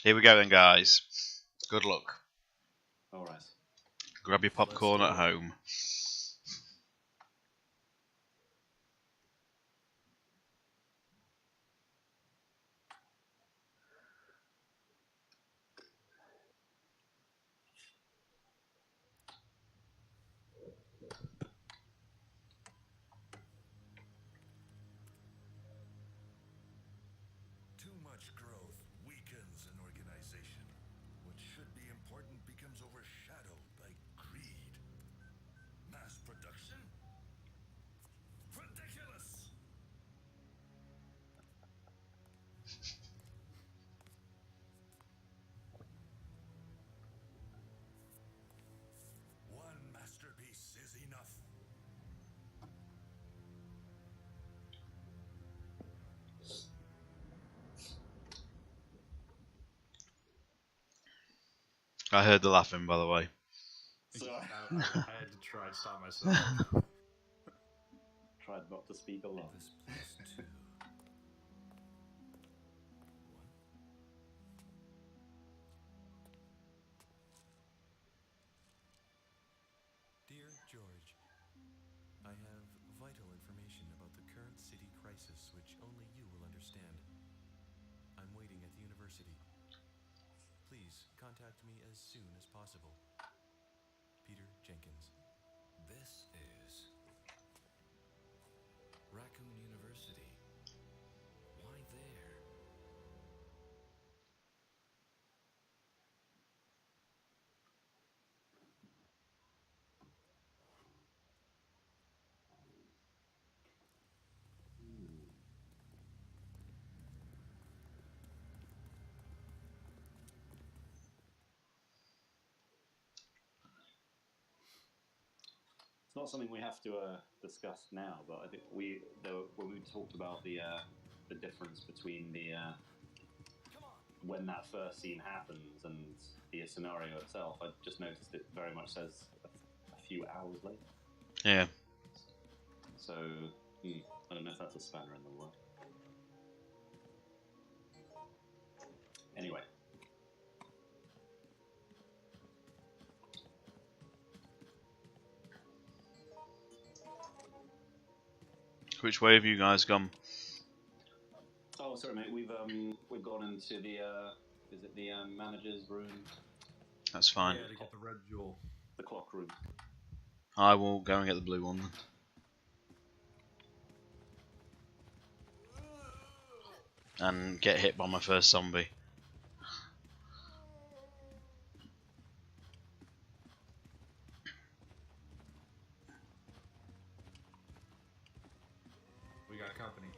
Here we go then, guys. Good luck. Alright. Grab your popcorn at home. Too much growth weakens an organization. What should be important becomes overshadowed by greed. Mass production? Ridiculous! One masterpiece is enough. I heard the laughing, by the way. Sorry. I had to try to stop myself. Tried not to speak a lot. This plus two. Dear George, I have vital information about the current city crisis which only you will understand. I'm waiting at the university. Please contact me as soon as possible. Peter Jenkins. This is Raccoon University. Why there? It's not something we have to discuss now, but I think when we talked about the difference between the when that first scene happens and the scenario itself, I just noticed it very much says a few hours later. Yeah. So I don't know if that's a spanner in the work. Anyway. Which way have you guys gone? Oh, sorry, mate. We've gone into the is it the manager's room? That's fine. Yeah, to get the red jewel. The clock room. I will go and get the blue one then. And get hit by my first zombie. We got company.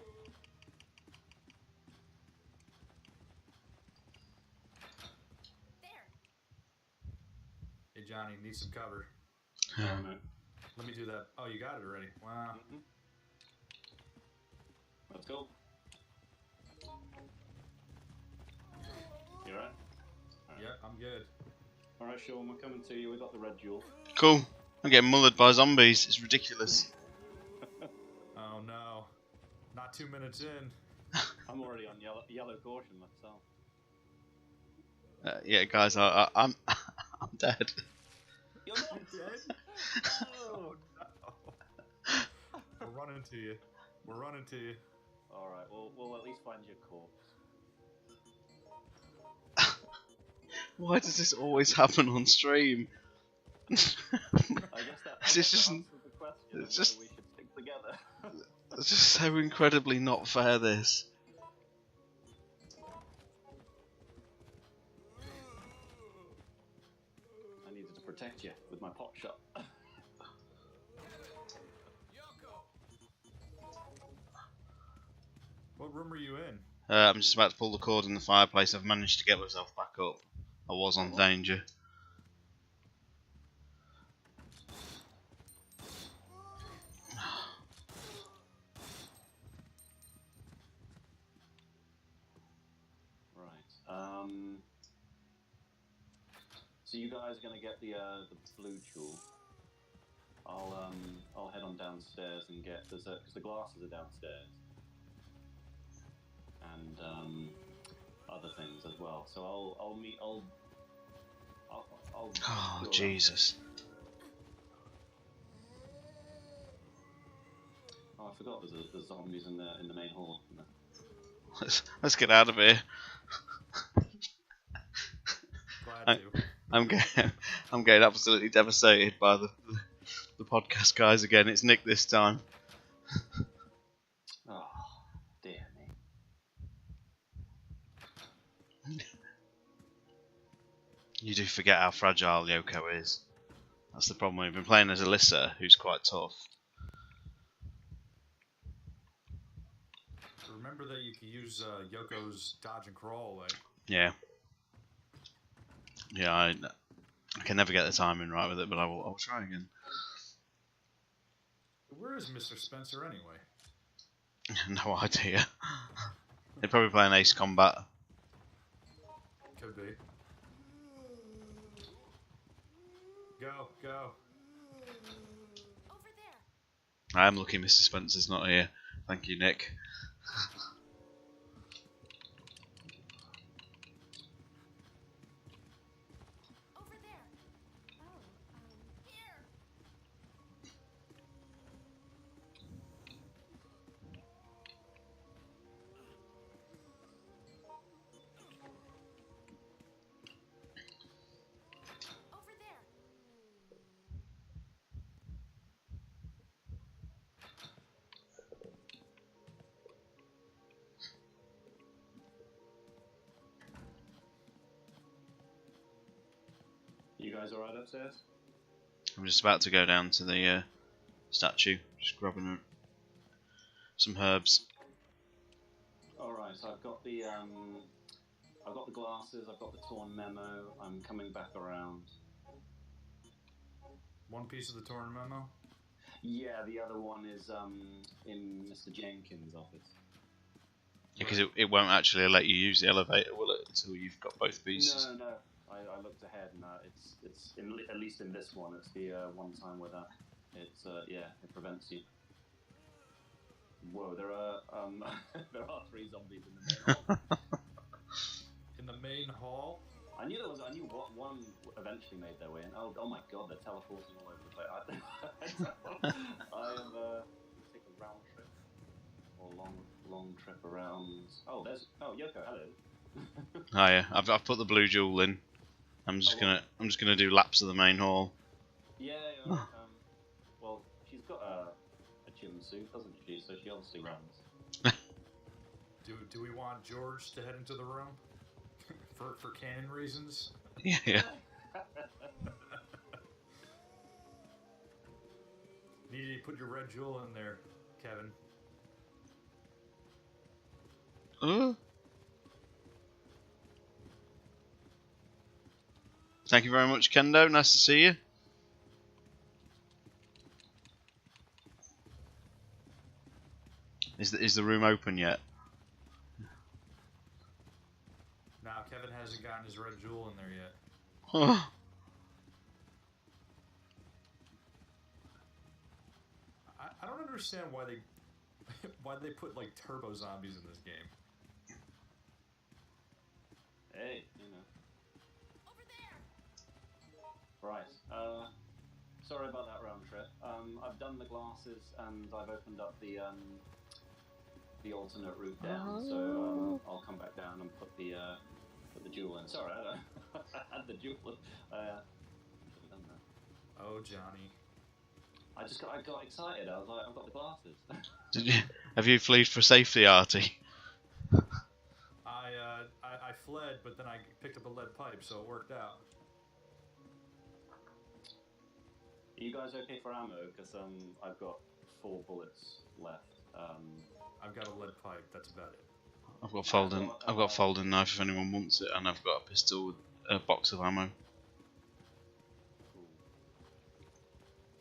There. Hey Johnny, need some cover. Oh, no. Let me do that. Oh, you got it already. Wow. Let's go. You alright? Yep, I'm good. Alright, Sean, we're coming to you. We got the red jewel. Cool. I'm getting mullered by zombies. It's ridiculous. Oh no. Not 2 minutes in. I'm already on yellow caution myself. Yeah, guys, I'm I'm dead. You're not Dead? Oh no. We're running to you. We're running to you. Alright, we'll at least find your corpse. Why does this always happen on stream? I guess that It's just- answers the question it's of just- whether we should stick together. It's just so incredibly not fair, this. I needed to protect you with my pot shot. What room are you in? I'm just about to pull the cord in the fireplace. I've managed to get myself back up. I was on danger. Right. So you guys are gonna get the blue jewel. I'll head on downstairs and get because the glasses are downstairs, and other things as well. So I'll Oh, do a Jesus. Oh, I forgot there's zombies in the main hall. Let's get out of here. Glad to. I'm getting absolutely devastated by the podcast guys again. It's Nick this time. Oh, dear me. You do forget how fragile Yoko is. That's the problem. We've been playing as Alyssa, who's quite tough. Remember that you can use Yoko's dodge and crawl. Yeah. Yeah, I can never get the timing right with it, but I'll try again. Where is Mr. Spencer anyway? No idea. They're probably playing Ace Combat. Could be. Go. Over there. I am lucky Mr. Spencer's not here. Thank you, Nick. Over there. Oh, here. Over there. You guys alright upstairs? I'm just about to go down to the statue, just grabbing some herbs. Alright, so I've got the glasses, I've got the torn memo, I'm coming back around. One piece of the torn memo. Yeah, the other one is in Mr. Jenkins' office. Because it won't actually let you use the elevator, will it? Until you've got both pieces. No. I looked ahead and it's at least in this one, it's the one time where it prevents you. Whoa, there are there are 3 zombies in the main hall. In the main hall. I knew what one eventually made their way in. Oh my god, they're teleporting all over the place. I have take a round trip or long trip around. Oh, Yoko, hello. Oh yeah, I've put the blue jewel in. I'm just gonna do laps of the main hall. Yeah. Well, she's got a gym suit, doesn't she? So she obviously runs. Do we want George to head into the room for canon reasons? Yeah. Needed to put your red jewel in there, Kevin. Thank you very much, Kendo. Nice to see you. Is the room open yet? No, Kevin hasn't gotten his red jewel in there yet. I don't understand why they put like turbo zombies in this game. Hey, Over there. Right. Sorry about that round trip. I've done the glasses and I've opened up the alternate route down. So I'll come back down and put the jewel in. Sorry, I had the jewel. Should have done that. Oh, Johnny. I got excited. I was like, I've got the glasses. Did you? Have you fled for safety, Artie? I fled, but then I picked up a lead pipe, so it worked out. Are you guys okay for ammo? Because I've got 4 bullets left. I've got a lead pipe. That's about it. I've got a folding knife if anyone wants it, and I've got a pistol with a box of ammo. Cool.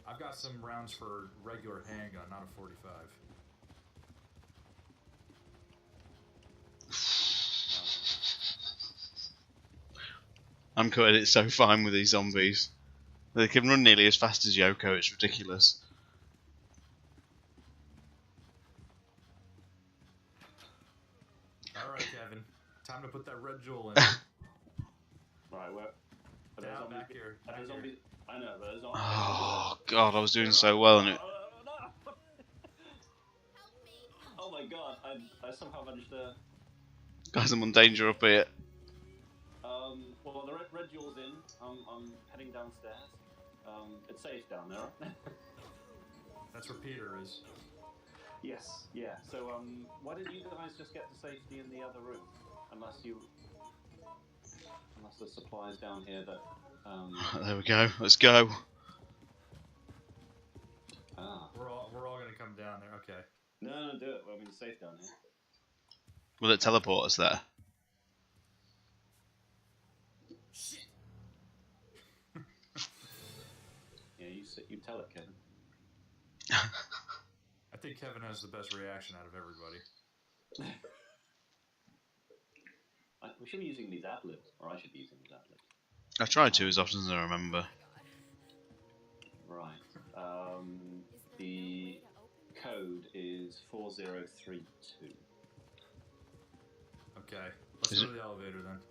I've got some rounds for regular handgun, not a 45. I'm cutting it so fine with these zombies. They can run nearly as fast as Yoko, it's ridiculous. Alright, Kevin. Time Time to put that red jewel in. Right, where? Are there Down zombies? back here. Are Back there here. zombies? I know, but there's zombies. Oh god, I was doing so well and it. No! Help me! Oh my god, I somehow managed to. Guys, I'm in danger up here. Well, the red jewel's in. I'm heading downstairs. It's safe down there, right? That's where Peter is. Yes, yeah. So, why didn't you guys just get to safety in the other room? Unless there's supplies down here that, There we go. Let's go. Ah. We're all gonna come down there. Okay. No, do it. Well, I mean, it's safe down here. Will it teleport us there? Yeah, you tell it, Kevin. I think Kevin has the best reaction out of everybody. We should be using these ad libs, or I should be using these ad libs. I try to as often as I remember. Right. The code is 4032. Okay. Let's Is go to the elevator then.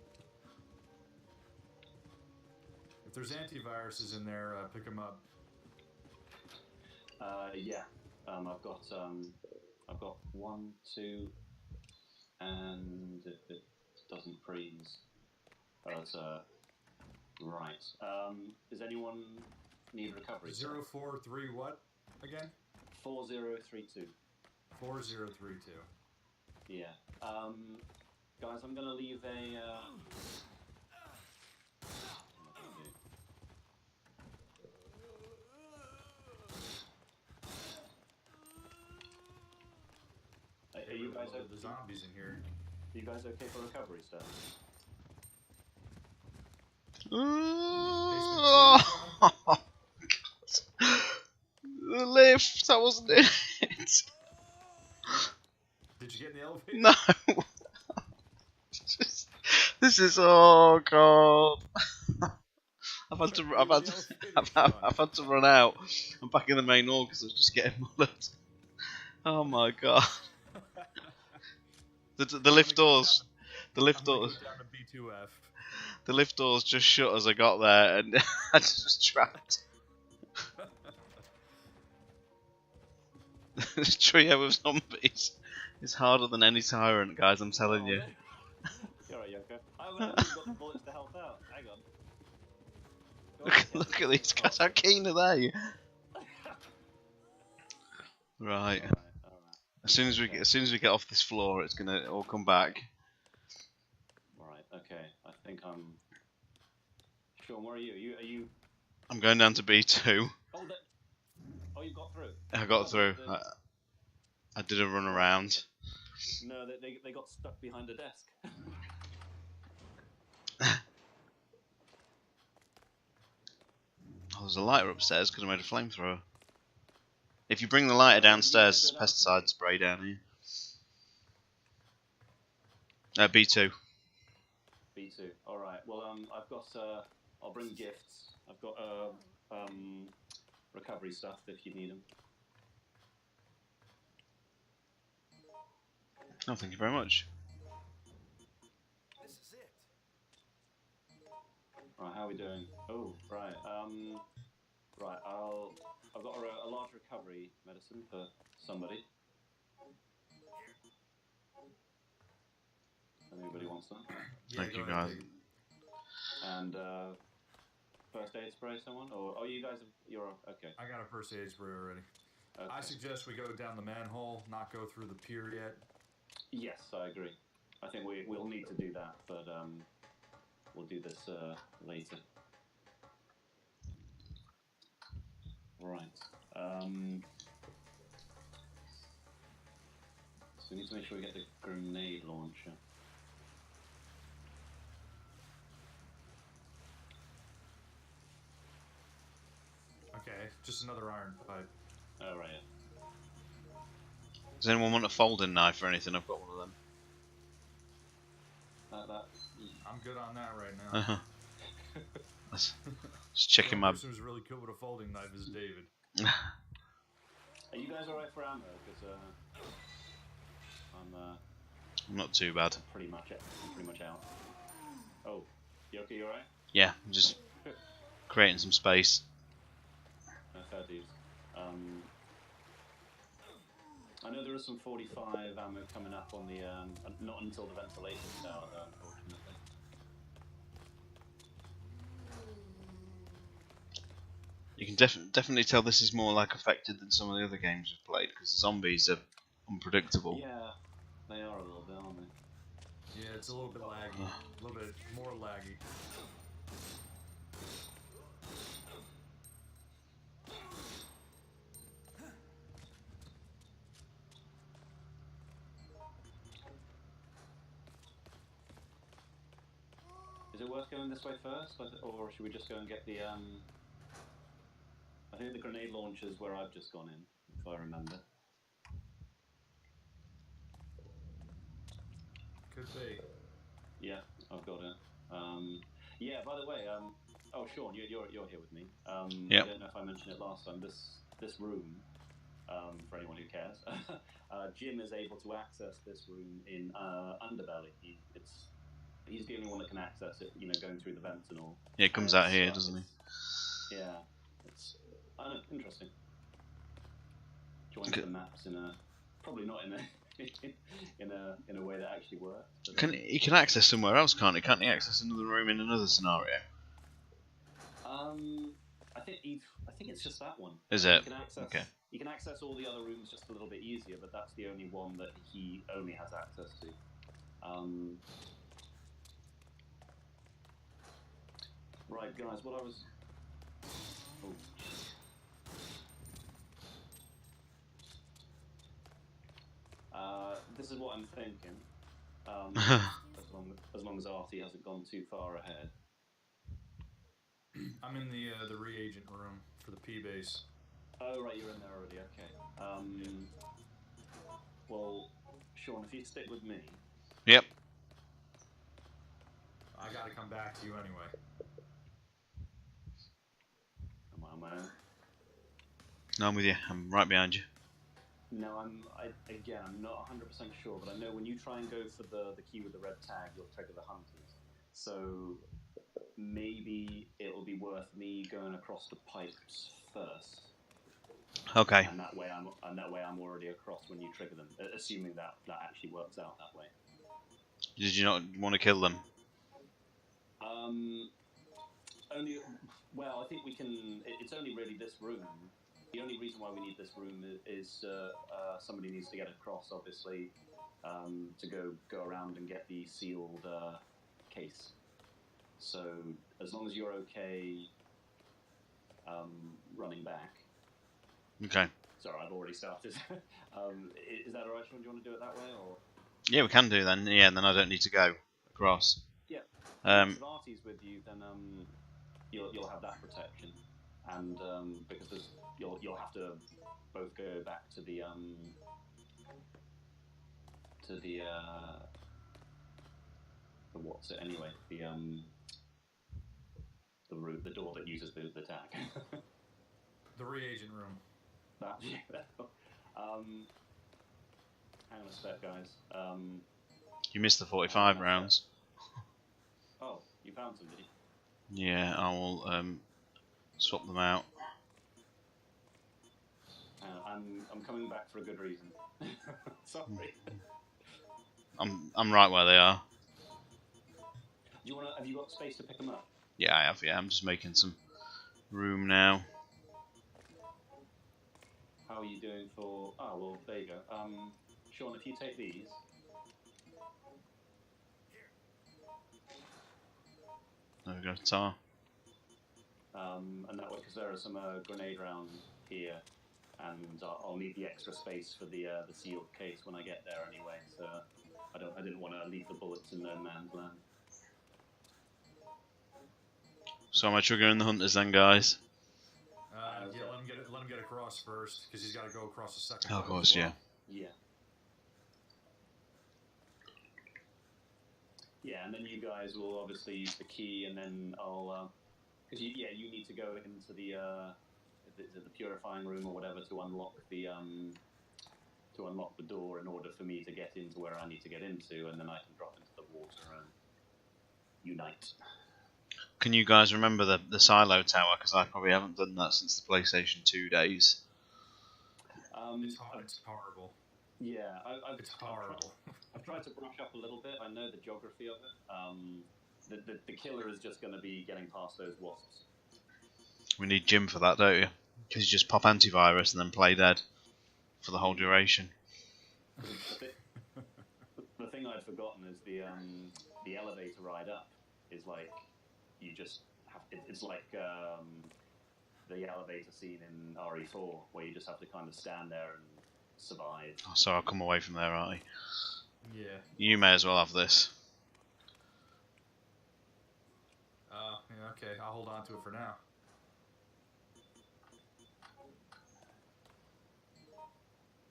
If there's antiviruses in there, pick them up. Yeah. I've got 1, 2, and it doesn't freeze. That's right. Does anyone need recovery? 043 what again? 4032. 4032. Yeah. Guys, I'm gonna leave a. What am I gonna do? Are you guys The zombies in here. Are you guys okay for recovery stuff? The lift, that wasn't it. Did you get in the elevator? No. This is oh god. I've had to run out. I'm back in the main hall because I was just getting mullered. Oh my god. The lift doors. The lift doors. Down to B2F. The lift doors just shut as I got there, and I was trapped. This trio of zombies is harder than any tyrant, guys. I'm telling you. You're right, Yoko. I haven't got the bullets to help out. Hang on. Look at these guys. How keen are they? Right. Alright. As soon as we get off this floor, it's gonna all come back. Right. Okay. I think I'm. Sean, where are you? Are you? I'm going down to B2. Oh, you got through. I got through. I did a run around. No, they got stuck behind a desk. Oh, there's a lighter upstairs because I made a flamethrower. If you bring the lighter downstairs, there's pesticide spray down here. B2. B2. All right. Well, I've got. I'll bring gifts. I've got recovery stuff if you need them. Oh, thank you very much. This is it. Right. How are we doing? Oh, right. Right. I've got a large recovery medicine for somebody. If anybody wants that. Thank you, go ahead, guys. take it. And first aid spray, someone? Or you guys? You're okay. I got a first aid spray already. Okay. I suggest we go down the manhole, not go through the pier yet. Yes, I agree. I think we'll need to do that, but we'll do this later. Right. So we need to make sure we get the grenade launcher. Okay, just another iron pipe. Oh, right. Does anyone want a folding knife or anything? I've got one of them. I'm good on that right now. Just checking my. The person who's really good with a folding knife is David. Are you guys alright for ammo? Because Not too bad. Pretty much out. Oh, you okay? You alright? Yeah, I'm just creating some space. Fair dues. I know there is some 45 ammo coming up on the not until the ventilation tower though, unfortunately. You can definitely tell this is more like affected than some of the other games we've played because the zombies are unpredictable. Yeah, they are a little bit, aren't they? Yeah, it's a little bit laggy. A little bit more laggy. Is it worth going this way first, or should we just go and get the I think the grenade launcher is where I've just gone in, if I remember. Could be. Yeah, I've got it. Yeah, by the way, oh Sean, you're here with me. Yep. I don't know if I mentioned it last time. This room, for anyone who cares, Jim is able to access this room in Underbelly. He's the only one that can access it. You know, going through the vents and all. Yeah, it comes out here, doesn't it? Yeah, I don't know, interesting. Joins the maps in a probably not in a in a way that actually works. He can access somewhere else, can't he? Can't he access another room in another scenario? I think it's just that one. Is it? Okay. You can access all the other rooms just a little bit easier, but that's the only one that he only has access to. Right, guys, what I was. Oh. This is what I'm thinking. As long as Artie hasn't gone too far ahead. I'm in the reagent room for the P base. Oh right, you're in there already. Okay. Well, Sean, if you stick with me. Yep. I gotta come back to you anyway. Am I on my own? No, I'm with you. I'm right behind you. No, I'm not 100% sure, but I know when you try and go for the key with the red tag, you'll trigger the hunters. So maybe it'll be worth me going across the pipes first. Okay. And that way I'm already across when you trigger them, assuming that actually works out that way. Did you not want to kill them? Well, I think we can. It's only really this room. The only reason why we need this room is somebody needs to get across, obviously, to go around and get the sealed case. So as long as you're okay running back. Okay. Sorry, I've already started. Is that alright, Sean? Do you want to do it that way, or? Yeah, we can do then. Yeah, and then I don't need to go across. Yeah. If Artie's with you, then you'll have that protection, and because you'll have to both go back to the what's it anyway? The door that uses the tag. The reagent room. Hang on a sec, guys. You missed the 45 rounds. Oh, you found somebody. Yeah, I will swap them out. I'm coming back for a good reason. Sorry. I'm right where they are. Have you got space to pick them up? Yeah, I have. Yeah, I'm just making some room now. How are you doing for? Oh well, there you go. Sean, if you take these. There we go, tar. And that way, because there are some grenade rounds here, and I'll need the extra space for the sealed case when I get there anyway. So I didn't want to leave the bullets in no man's land. So am I triggering the hunters then, guys? Yeah, let him get across first, because he's got to go across the second. Oh, of course, well. Yeah. Yeah, and then you guys will obviously use the key, and then I'll, because you need to go into the purifying room or whatever to unlock the to unlock the door in order for me to get into where I need to get into, and then I can drop into the water and unite. Can you guys remember the silo tower? Because I probably haven't done that since the PlayStation 2 days. It's horrible. Yeah, It's horrible. I've tried to brush up a little bit. I know the geography of it. The killer is just going to be getting past those wasps. We need Jim for that, don't you? Because you just pop antivirus and then play dead for the whole duration. The thing I'd forgotten is the elevator ride up is like you just have. It's like the elevator scene in RE4 where you just have to kind of stand there and survive. Oh, so I'll come away from there, aren't I? Yeah. You may as well have this. Yeah, okay, I'll hold on to it for now.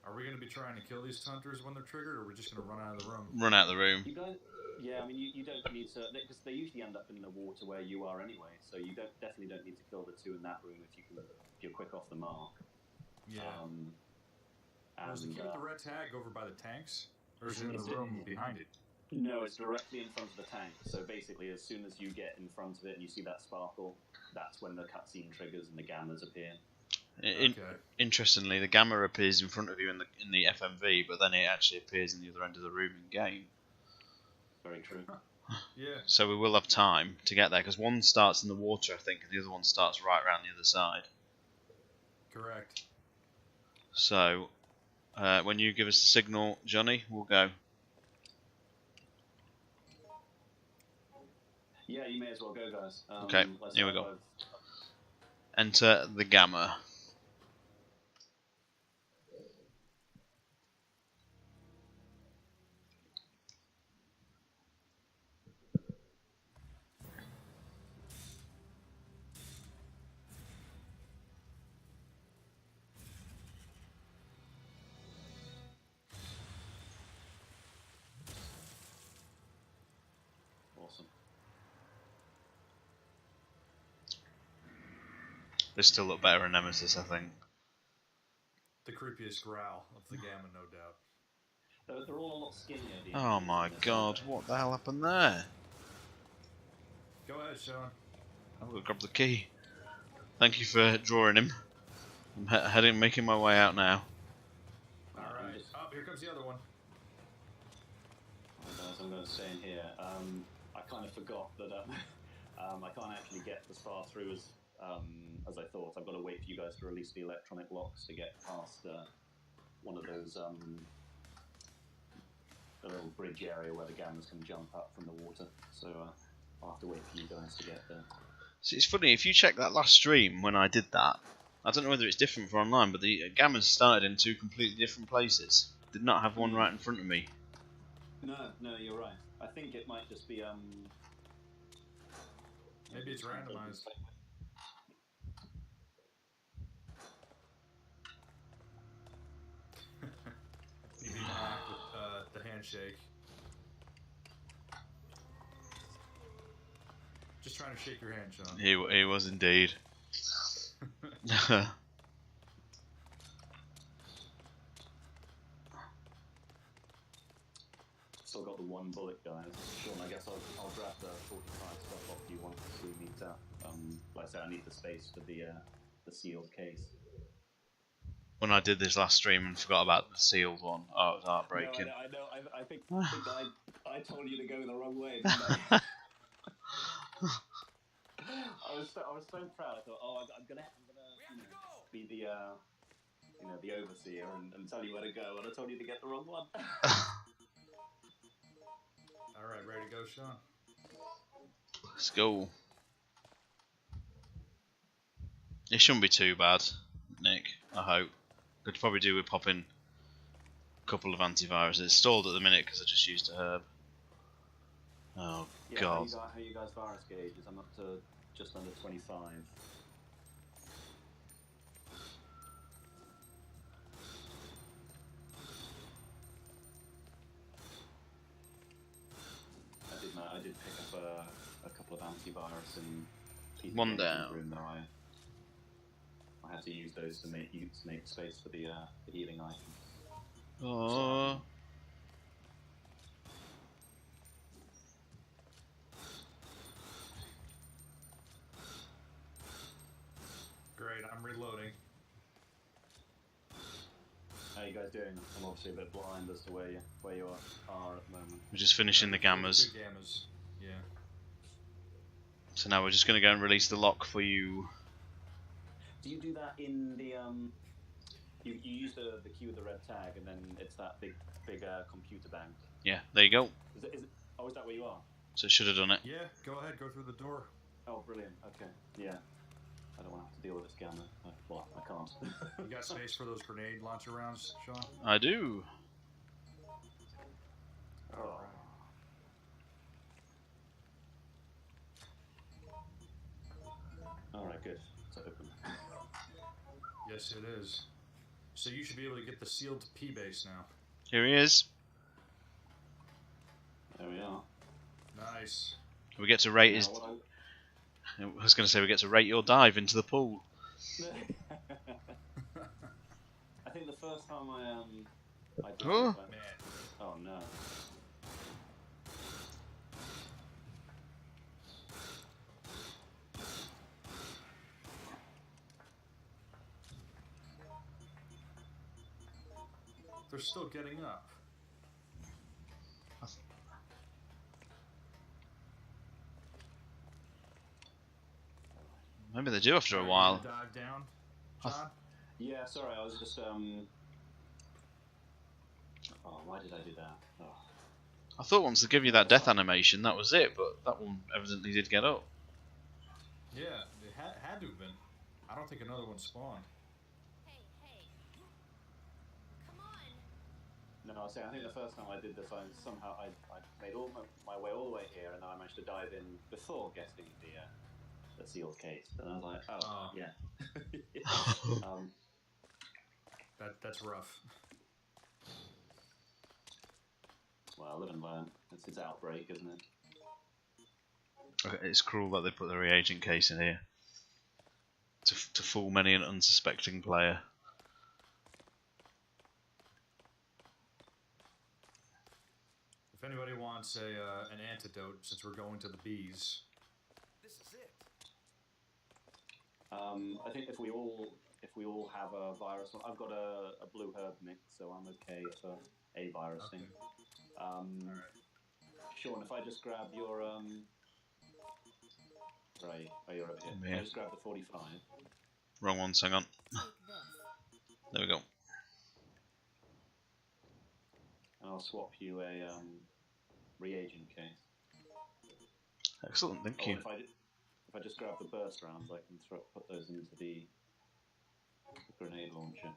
Are we going to be trying to kill these hunters when they're triggered, or are we just going to run out of the room? Run out of the room. You guys, yeah, I mean, you don't need to, because they usually end up in the water where you are anyway, so you definitely don't need to kill the two in that room if you're quick off the mark. Yeah. Was the And, kid with the red tag over by the tanks? Or is it in the room behind it? No, it's directly in front of the tank. So basically, as soon as you get in front of it and you see that sparkle, that's when the cutscene triggers and the gammas appear. Okay. Interestingly, the gamma appears in front of you in the FMV, but then it actually appears in the other end of the room in game. Very true. Yeah. So we will have time to get there, because one starts in the water, I think, and the other one starts right around the other side. Correct. So, when you give us the signal, Johnny, we'll go. Yeah, you may as well go, guys. Okay, here we go. I've- Enter the gamma. Awesome. They still look better in Nemesis, I think. The creepiest growl of the gamma, no doubt. They're all a lot skinnier. The Oh enemies my in this god, area. what the hell happened there? Go ahead, Sean. I'm gonna grab the key. Thank you for drawing him. I'm making my way out now. Alright. Oh, here comes the other one. I'm going to stay in here. I kind of forgot that I can't actually get as far through as I thought. I've got to wait for you guys to release the electronic locks to get past one of those the little bridge area where the gammas can jump up from the water. So I'll have to wait for you guys to get there. See, it's funny, if you check that last stream when I did that, I don't know whether it's different for online, but the gammas started in two completely different places. Did not have one right in front of me. No, you're right. I think it might just be Maybe it's randomized. You beat Mark with the handshake. Just trying to shake your hand, Sean. He was indeed. Still got the one bullet, guys. Sean, I guess I'll grab the 45 stuff off you once we meet up. Like I said, I need the space for the sealed case. When I did this last stream and forgot about the sealed one, oh, it was heartbreaking. No, I know. I think I told you to go the wrong way, didn't I? I was so proud. I thought, oh, I'm gonna be the the overseer and tell you where to go, and I told you to get the wrong one. All right, ready to go, Sean? Let's go. It shouldn't be too bad, Nick, I hope. Could probably do with popping a couple of antiviruses. It's stalled at the minute because I just used a herb. Oh, Yeah, God. how you guys virus gauges? I'm up to just under 25. I did pick up a couple of antivirus and One down. room though. I had to use those to make space for the healing item. Oh. Great, I'm reloading. How are you guys doing? I'm obviously a bit blind as to where you are at the moment. We're just finishing the gammas. 2 gammas. Yeah. So now we're just going to go and release the lock for you. Do you do that in the You use the key with the red tag, and then it's that big computer bank. Yeah, there you go. Is it? Oh, is that where you are? So it should have done it. Yeah, go ahead, go through the door. Oh, brilliant. Okay. Yeah. I don't want to have to deal with this gamma. Well, I can't. You got space for those grenade launcher rounds, Sean? I do. Oh. Alright, good. It's open. Yes, it is. So you should be able to get the sealed P base now. Here he is. There we are. Nice. We get to rate Now, his. what I was going to say we get to rate your dive into the pool. I think the first time I did Oh. it, Man. oh no. They're still getting up. Maybe they do after a Alright, while. you gonna dive down, John? Yeah, sorry, I was just Oh, why did I do that? Oh. I thought once they give you that death animation, that was it, but that one evidently did get up. Yeah, it had to have been. I don't think another one spawned. Hey, hey. Come on. No, I was saying, I think the first time I did this, I made all my way all the way here, and then I managed to dive in before getting the sealed case. And I was like, oh. Yeah. That's rough. Well, live and learn. It's Outbreak, isn't it? Okay, it's cruel that they put the reagent case in here to fool many an unsuspecting player. If anybody wants an antidote, since we're going to the bees. This is it. I think if we all have a virus, I've got a blue herb mix, so I'm okay for a virus thing. Sean, if I just grab your right, oh, you're over here. Yeah. If I just grab the 45. Wrong one, hang on. Take this. There we go. And I'll swap you a reagent case. Excellent, thank Oh, you. if I just grab the burst rounds, I can put those into the grenade launcher.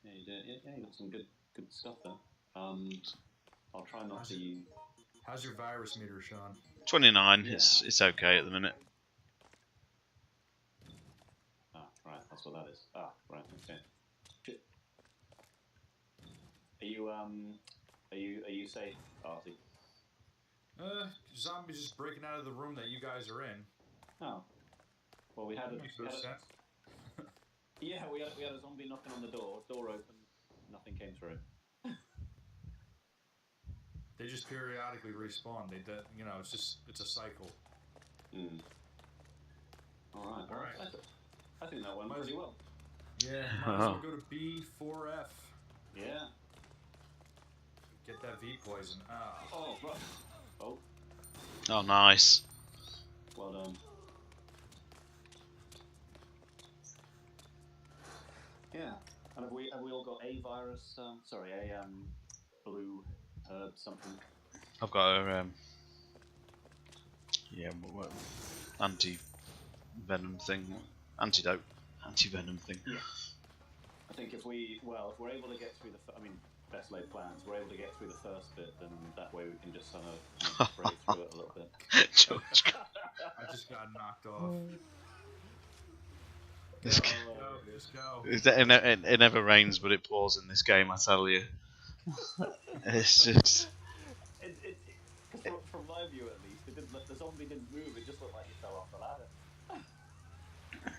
Yeah, you did. Yeah, you got some good stuff there. I'll try not to use. How's your virus meter, Sean? 29, Yeah. it's okay at the minute. Ah, right, that's what that is. Ah, right, okay. Shit. Are you safe, Artie? Zombies just breaking out of the room that you guys are in. Oh. Well, we had a Makes no sense. yeah, we had a zombie knocking on the door. Door open, nothing came through. They just periodically respawn. It's a cycle. Mm. All right. I think that went pretty well. Yeah, might as well go to B4F. Yeah. Get that V poison. Ah. Oh, right. Oh, Oh, nice. well done. Yeah. And have we all got a virus? Blue herb something. I've got a anti-venom thing, anti-venom thing. Yeah. I think if we're able to get through best laid plans, we're able to get through the first bit, then that way we can just kind of spray through it a little bit. George, I just got knocked off. this Go, g- let's go. it never rains, but it pours in this game. I tell you, it's just. From my view, at least, it didn't look zombie didn't move. It just looked like you fell off the ladder.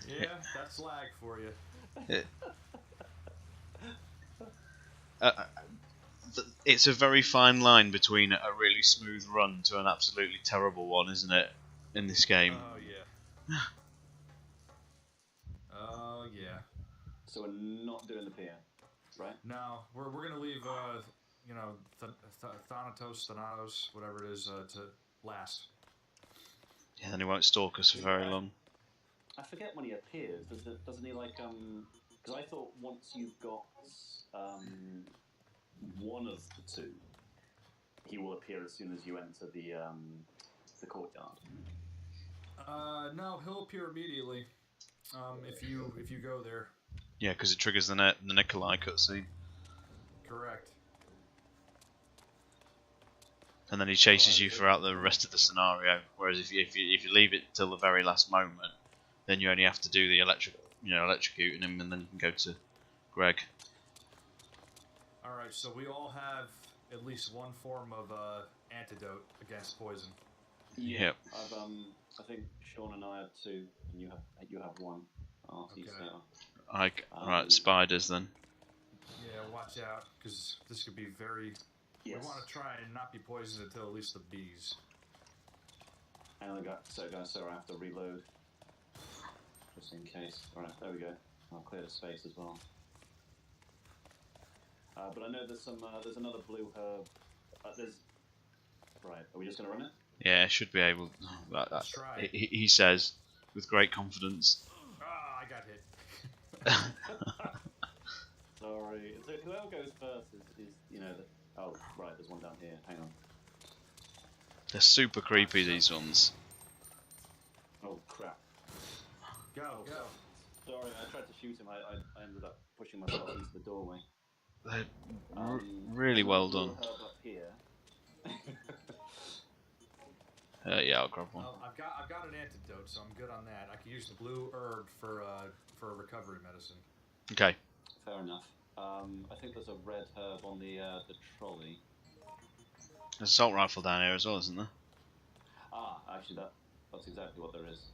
Yeah, that's lag for you. It's a very fine line between a really smooth run to an absolutely terrible one, isn't it? In this game. Oh yeah. Oh yeah. So we're not doing the pier, right? No, we're gonna leave you know, Thanatos, whatever it is, to last. Yeah, then he won't stalk us for very long. I forget when he appears. Doesn't he like Because I thought once you've got one of the two, he will appear as soon as you enter the courtyard. No, he'll appear immediately. If you go there. Yeah, because it triggers the Nikolai cutscene. Correct. And then he chases you throughout the rest of the scenario. Whereas if you leave it till the very last moment, then you only have to do the electrocuting him, and then you can go to Greg. All right, so we all have at least one form of antidote against poison. Yeah. Yep. I think Sean and I have two, and you have one. Okay. Right, spiders then. Yeah, watch out, because this could be very... Yes. We want to try and not be poisoned until at least the bees. And so I have to reload. Just in case. Alright, there we go. I'll clear the space as well. But I know there's another blue herb. Right, are we just going to run it? Yeah, should be able. Let's try. He says with great confidence. Ah, I got hit. Sorry. So whoever goes first is oh, right, there's one down here. Hang on. They're super creepy, these ones. Oh, crap. Go. Sorry, I tried to shoot him. I ended up pushing myself into the doorway. They're really well done. Herb up here. Yeah, I'll grab one. Well, I've got an antidote, so I'm good on that. I can use the blue herb for recovery medicine. Okay. Fair enough. I think there's a red herb on the trolley. There's a assault rifle down here as well, isn't there? Ah, actually, that's exactly what there is.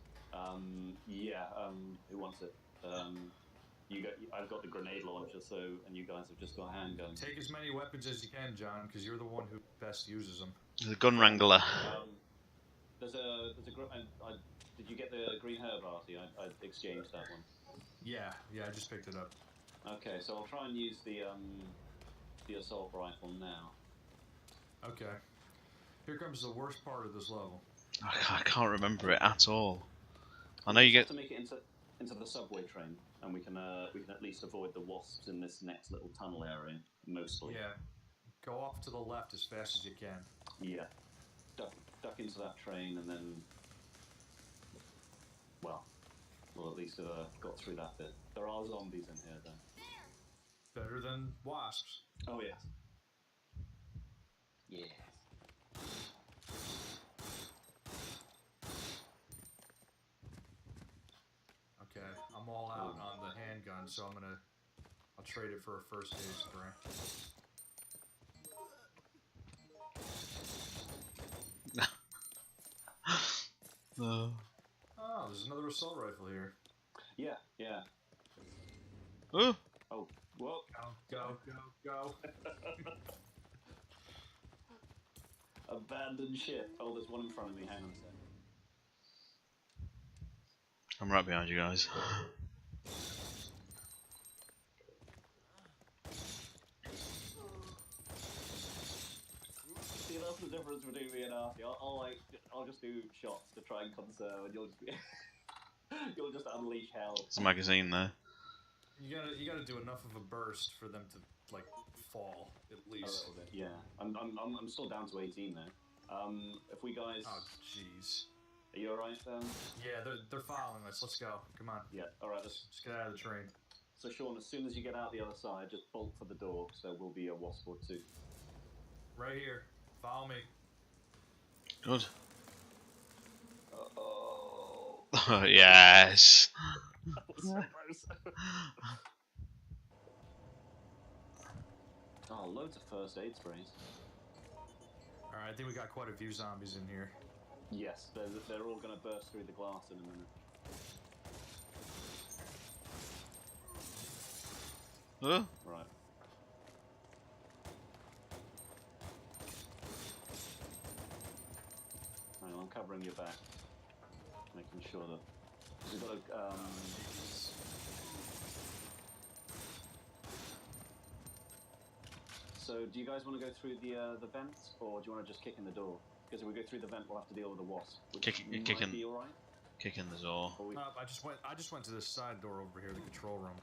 Who wants it? I've got the grenade launcher, and you guys have just got handguns. Take as many weapons as you can, John, because you're the one who best uses them. The gun wrangler. Did you get the green herb, Artie? I exchanged that one. Yeah, I just picked it up. Okay, so I'll try and use the assault rifle now. Okay. Here comes the worst part of this level. I can't remember it at all. I know you have get to make it into the subway train, and we can at least avoid the wasps in this next little tunnel area, mostly. Yeah. Go off to the left as fast as you can. Yeah. Duck into that train, and then, we'll at least have got through that bit. There are zombies in here, though. Better than wasps. Oh, yes. Yes. Okay, I'm all out on the handgun, so I'll trade it for a first aid spray. Oh, there's another assault rifle here. Yeah. Oh, Oh, whoa. Go. Abandoned ship. Oh, there's one in front of me. Hang on a sec. I'm right behind you guys. See, that's the difference between me and Artie. I'll just do shots to try and conserve, and you'll just be you'll just unleash hell. There's a magazine there. You gotta do enough of a burst for them to fall at A least. little bit, yeah. I'm still down to 18 now. If we guys, Oh jeez. are you alright? Yeah, they're following us. Let's go. Come on. Yeah. All right. Just get out of the train. So Sean, as soon as you get out the other side, just bolt for the door, because there will be a wasp or two. Right here. Follow me. Good. Oh. Yes. That was so close. Oh, loads of first aid sprays. Alright, I think we got quite a few zombies in here. Yes, they're all going to burst through the glass in a minute. Huh? Right. Hang on, I'm covering your back, making sure that we've got to. So, do you guys want to go through the vents, or do you want to just kick in the door? Because if we go through the vent, we'll have to deal with the wasp. Might be all right. Kick in the door. No, I just went to this side door over here, the control room.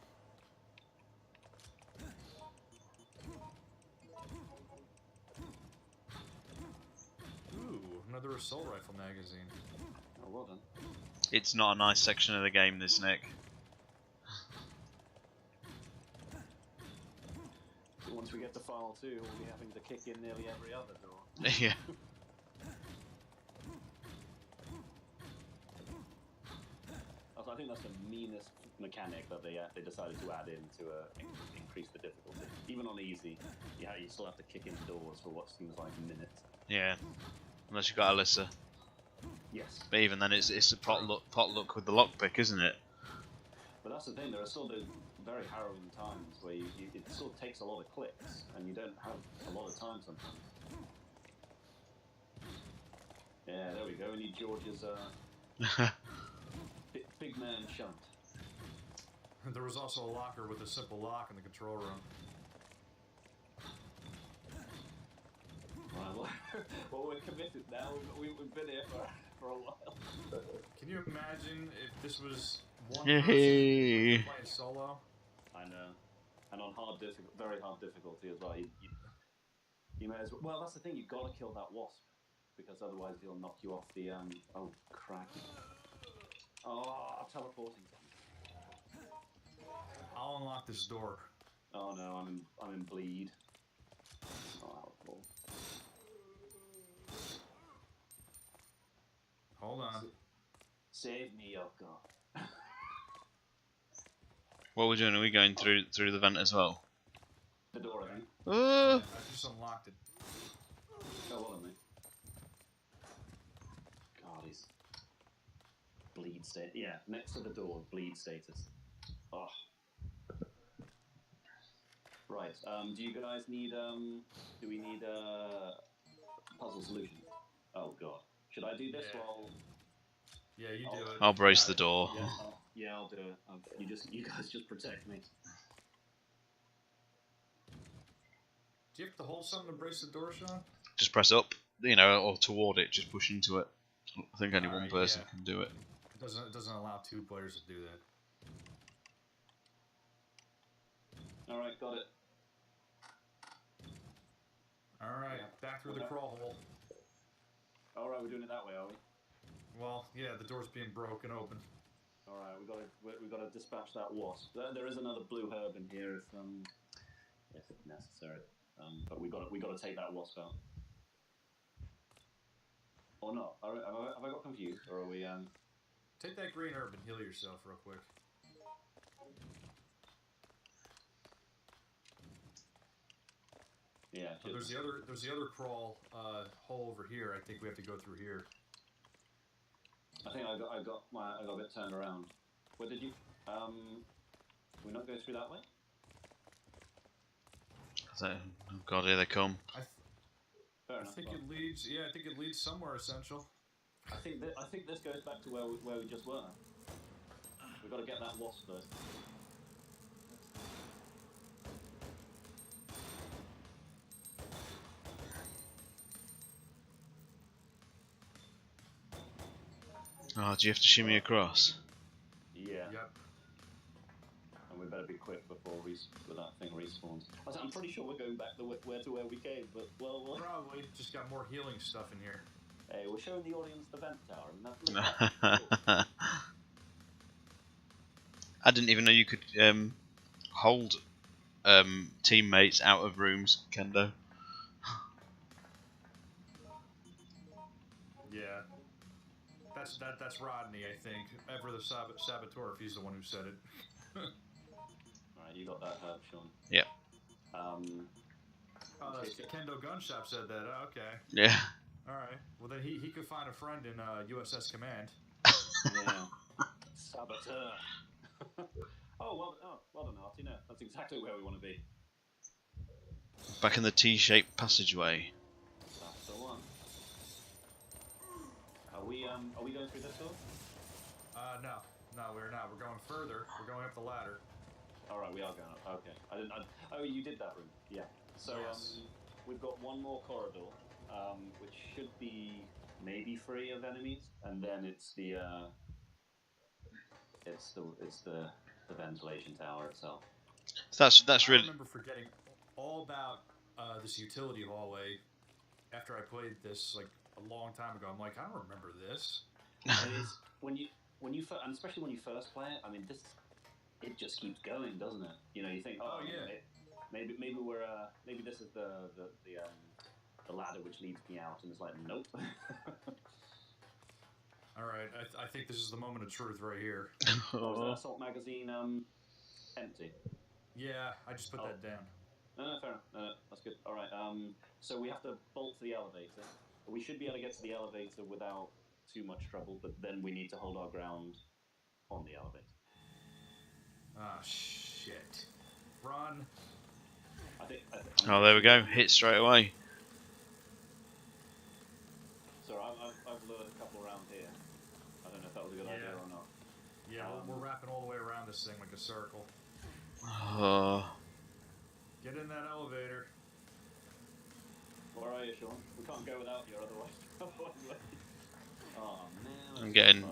Ooh, another assault rifle magazine. Oh, well done. It's not a nice section of the game, this, Nick. Once we get to file 2, we'll be having to kick in nearly every other door. Yeah. I think that's the meanest mechanic that they decided to add in to increase the difficulty. Even on easy, you still have to kick in doors for what seems like minutes. Yeah. Unless you've got Alyssa. Yes. But even then, it's a potluck with the lockpick, isn't it? But that's the thing, there are still those very harrowing times where it still takes a lot of clicks, and you don't have a lot of time sometimes. Yeah, there we go, we need George's big man shunt. There was also a locker with a simple lock in the control room. Right, well, we're committed now, we've been here for a while. Can you imagine if this was one Yay. person playing solo? I know. And on very hard difficulty as well. You may as well. Well, that's the thing. You've got to kill that wasp, because otherwise he'll knock you off the. Oh crap! Oh, teleporting. I'll unlock this door. Oh no, I'm in bleed. Oh, cool. Hold on. Save me, oh god. What are we doing? Are we going through the vent as well? The door, I think. I just unlocked it. Oh, what on me? God, he's bleed state. Yeah, next to the door, bleed status. Oh. Right. Do you guys need? Do we need puzzle solution? Oh god. Should I do this while? Yeah, you do it. I'll brace the door. Yeah, I'll do it. You guys just protect me. Do you have to hold something to brace the door, Sean? Just press up, or toward it. Just push into it. I think only one Alright, person yeah. can do it. It doesn't allow 2 players to do that. All right, got it. All right, back through the crawl hole. All right, we're doing it that way, are we? Well, yeah, the door's being broken open. All right, we got to dispatch that wasp. There is another blue herb in here if necessary. But we got to take that wasp out. Or not? Have I got confused, or are we? Take that green herb and heal yourself real quick. Yeah. Oh, there's the other crawl hole over here. I think we have to go through here. I think I got a bit turned around. Where did you? We not go through that way? Oh god, here they come. Fair I enough. think it leads. Yeah, I think it leads somewhere essential. I think this goes back to where we just were. We've got to get that wasp first. Oh, do you have to shimmy across? Yeah. Yep. And we better be quick before that thing respawns. I'm pretty sure we're going back to where we came, but well. Probably just got more healing stuff in here. Hey, we're showing the audience the vent tower, and that's I didn't even know you could hold teammates out of rooms, Kendo. Yeah. That's Rodney, I think. Ever the saboteur, if he's the one who said it. Alright, you got that herb, Sean. Yep. Oh, that's Kendo Gun Shop said that. Oh, okay. Yeah. Alright. Well, then he could find a friend in USS Command. Yeah. Saboteur. Oh, well done, Artie. No, that's exactly where we want to be. Back in the T-shaped passageway. That's the one. Are we going through this door? No. No, we're not. We're going further. We're going up the ladder. Alright, we are going up. Okay. Oh, you did that room. Yeah. So, Yes. we've got one more corridor, which should be maybe free of enemies, and then it's the ventilation tower itself. That's I really. remember forgetting all about this utility hallway after I played this like a long time ago. I'm like, I don't remember this. It's, when you and especially when you first play it, I mean, it just keeps going, doesn't it? You know, you think, Oh, yeah. maybe maybe this is the ladder which leads me out, and it's like, nope. All right, I think this is the moment of truth right here. Was that assault magazine empty? Yeah, I just put that down. No, fair enough. No, that's good. All right. So we have to bolt for the elevator. We should be able to get to the elevator without too much trouble, but then we need to hold our ground on the elevator. Ah, shit. Run. Oh, there we go. Hit straight away. So I've lured a couple around here. I don't know if that was a good idea or not. Yeah, we're wrapping all the way around this thing like a circle. Get in that elevator. Where are you, Sean? We can't go without you, otherwise. Oh man. I'm getting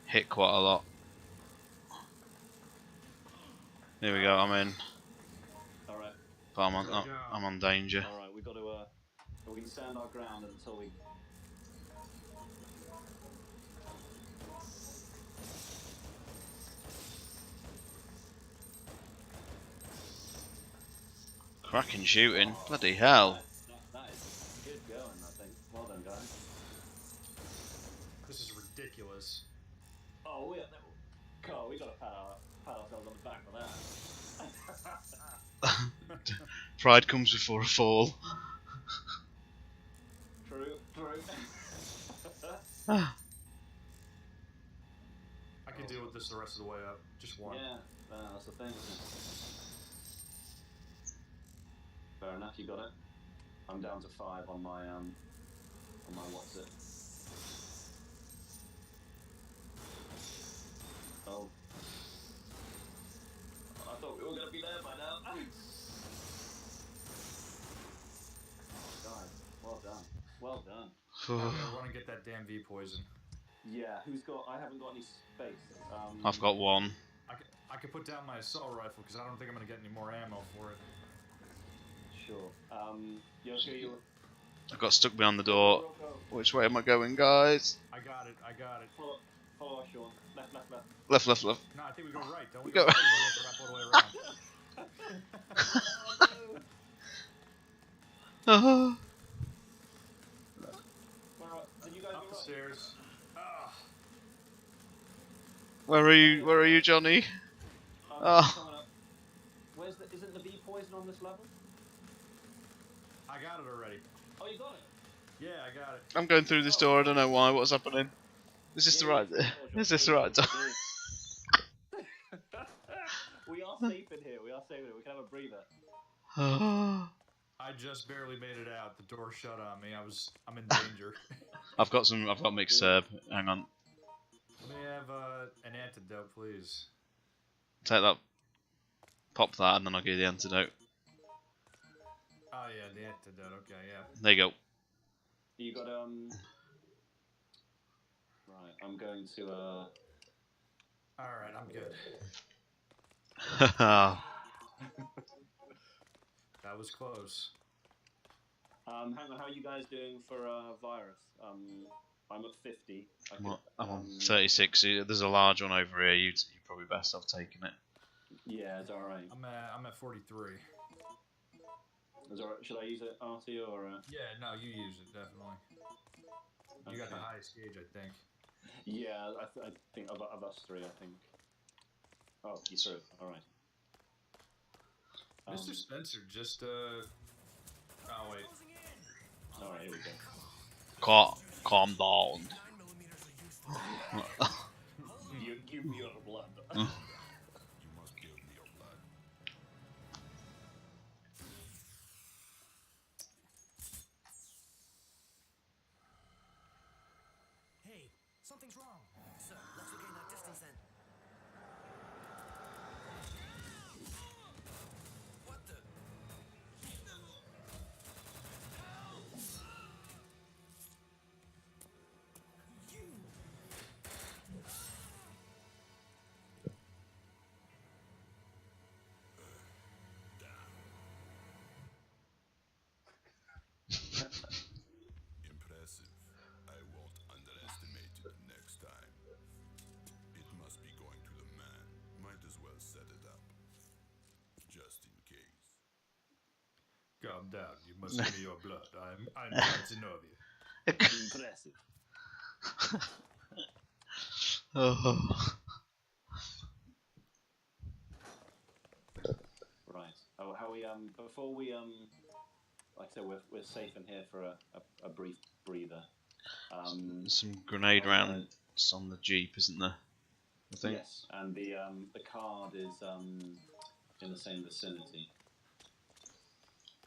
hit quite a lot. Here we go. I'm in. All right. But I'm on danger. All right. We got to. We can stand our ground until we. Cracking shooting. Bloody hell. That is good going, I think. Well done, guys. This is ridiculous. Oh, Carl, we got to pat ourselves on the back for that. Pride comes before a fall. True. I can deal with this the rest of the way up. Just one. Yeah, that's the thing, isn't it? Fair enough, you got it. I'm down to 5 on my what's it? Oh. I thought we were gonna be there by now. Guys, well done. Well done. I'm gonna run and get that damn V poison. Yeah, I haven't got any space. I've got one. I could put down my assault rifle because I don't think I'm gonna get any more ammo for it. Sure. Yoshi, I got stuck behind the door. Which way am I going, guys? I got it. Follow us, Sean. Left. Left. No, I think we go right. Don't we Go. right? We wrap all the way around. Did you guys Up the stairs. Where are you, Johnny? coming up. Isn't the bee poison on this level? I got it already. Oh, you got it? Yeah, I got it. I'm going through this door. I don't know why. What's happening? Is this the right? Is this the right door? We are safe in here. We can have a breather. I just barely made it out. The door shut on me. I'm in danger. I've got mixed herb. Hang on. Let me have an antidote, please. Take that. Pop that, and then I'll give you the antidote. Oh yeah, the antidote. Okay, yeah. There you go. You got Right, I'm going to All right, I'm good. That was close. hang on. How are you guys doing for virus? I'm at 50. I'm on 36. There's a large one over here. You're probably best off taking it. Yeah, it's all right. I'm at 43. Is all right. Should I use it, Artie, or? Yeah, no, you use it definitely. You got the highest gauge, I think. Yeah, I think of us three, I think. Oh, you threw it. All right. Mr. Spencer just Oh wait. Alright, here we go. Calm down. You give me your blood. You must give me your blood. Hey, something's wrong. So, let's regain our distance then. What the? Impressive. I won't underestimate it next time. It must be going to the man. Might as well set it up. Just in case. Calm down. You must give me your blood. I'm Captain of you. Impressive. Oh. Right. Oh, how we before we like I said, we're safe in here for a brief breather. There's some grenade rounds on the Jeep, isn't there? I think. Yes, and the card is in the same vicinity.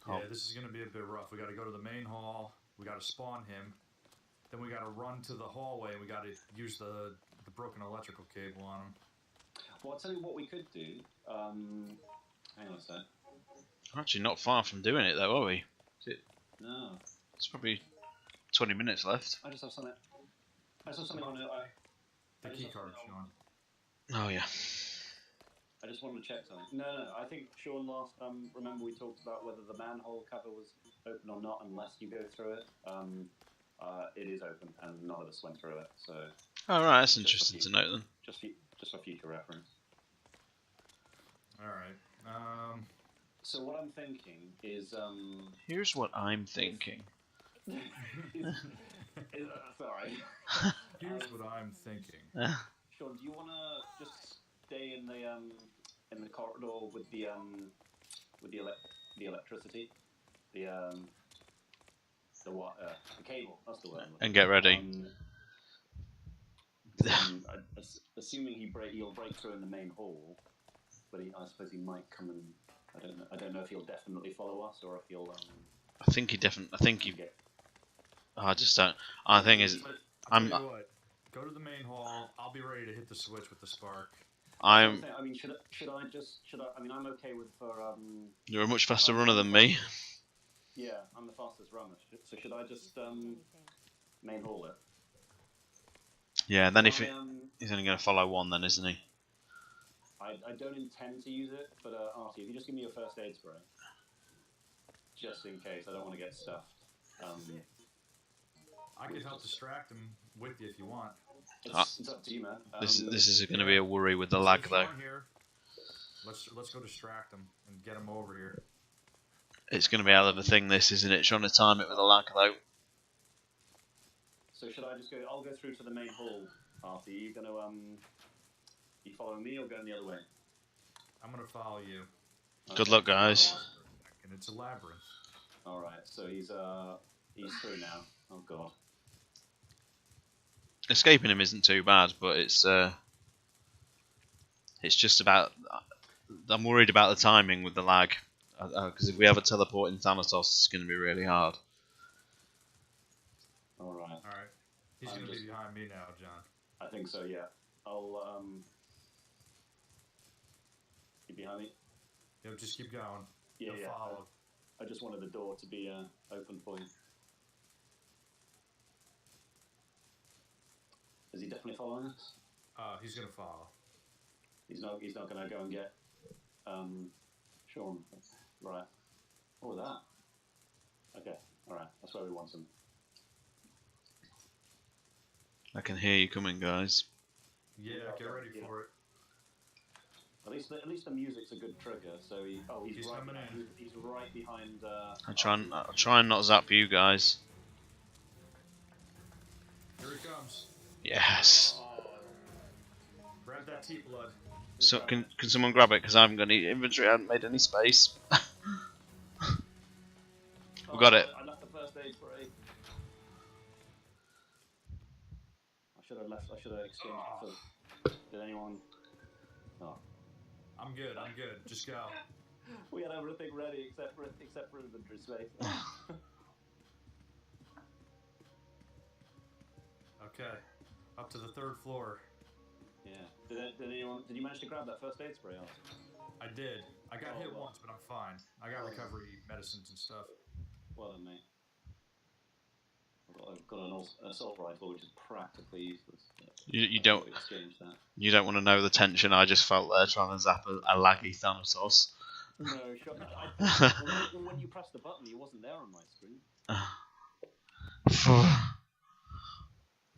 Yeah, this is gonna be a bit rough. We gotta go to the main hall. We gotta spawn him. Then we gotta run to the hallway. And we gotta use the broken electrical cable on him. Well, I'll tell you what we could do. Hang on a sec. We're actually not far from doing it though, are we? No, It's probably 20 minutes left. I just have something. I just have something on it. The key card, Sean. Oh yeah. I just wanted to check something. No. I think Sean last remember we talked about whether the manhole cover was open or not unless you go through it. It is open, and none of us went through it. So All right, that's interesting to note then. just for future reference. All right. So what I'm thinking is Here's what I'm thinking. sorry. Here's what I'm thinking. Sean, do you want to just stay in the corridor with the electricity, the cable? That's the word. And get ready. Assuming he'll break through in the main hall, but I suppose he might come and I don't know if he'll definitely follow us or if he'll. I think he definitely. I think he. get. I just don't. The thing is, I'm. Tell you what, go to the main hall. I'll be ready to hit the switch with the spark. I'm. I mean, should I? I mean, I'm okay with You're a much faster runner than me. Yeah, I'm the fastest runner. So should I just main hall it? Yeah. Then if I, he's only going to follow one, then isn't he? I don't intend to use it, but Artie, if you just give me your first aid spray, just in case, I don't want to get stuffed. I can help distract him with you if you want. It's up to you, man. This is going to be a worry with the lag though. Here. Let's go distract him and get him over here. It's going to be a hell of a thing, this, isn't it? Trying to time it with a lag though. So should I just go? I'll go through to the main hall. Artie, you gonna you following me or going the other way? I'm gonna follow you. Good luck, guys. And it's a labyrinth. All right, so he's through now. Oh god. Escaping him isn't too bad, but it's just about. I'm worried about the timing with the lag, because if we have a teleporting Thanatos, it's going to be really hard. All right. All right. He's gonna be behind me now, John. I think so. Yeah. I'll You behind me? Yep, just keep going. Yeah, He'll yeah. follow. I just wanted the door to be open for you. Is he definitely following us? He's gonna follow. He's not gonna go and get Sean. Right. What was that? Okay. All right. That's where we want him. I can hear you coming, guys. Yeah, get ready for it. At least the music's a good trigger. So he's right. coming in. He's right behind. I'll try and not zap you guys. Here he comes. Yes. Grab that tea blood. So can someone grab it? Because I haven't got any inventory. I haven't made any space. We got it. I left the first aid spray. I should have left. I should have exchanged for. Did anyone? No. I'm good. I'm good. Just go. We had everything ready except for inventory space. Okay. Up to the 3rd floor. Yeah. Did you manage to grab that first aid spray? I did. I got hit well. once, but I'm fine. I got recovery medicines and stuff. Well done, mate. I've got an assault rifle, which is practically useless. You don't exchange that. you don't want to know the tension I just felt there trying to zap a laggy Thanatos. No, sure. When you pressed the button, he wasn't there on my screen.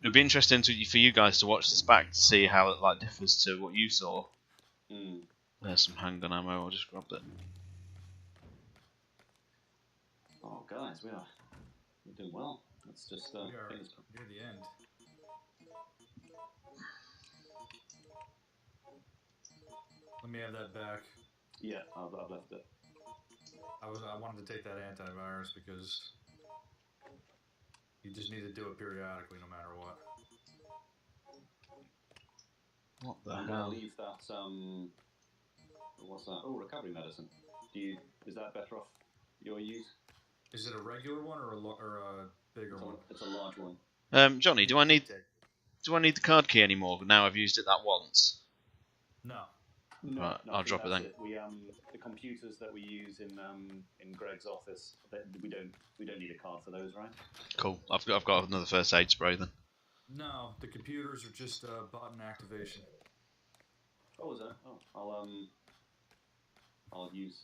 It'd be interesting for you guys to watch this back to see how it like differs to what you saw. There's some handgun ammo. I'll just grab it. Oh, guys, we're doing well. Let's just we are near the end. Let me have that back. Yeah, I've left it. I wanted to take that antivirus because you just need to do it periodically, no matter what. What the I'm hell? gonna leave that. What's that? Oh, recovery medicine. Is that better off your use? Is it a regular one or a bigger one? It's a large one. Johnny, do I need the card key anymore? Now I've used it that once. No. Right, I'll drop it then. We the computers that we use in Greg's office, we don't need a card for those, right? Cool. I've got another first aid spray then. No, the computers are just button activation. Oh, is that? Oh, I'll use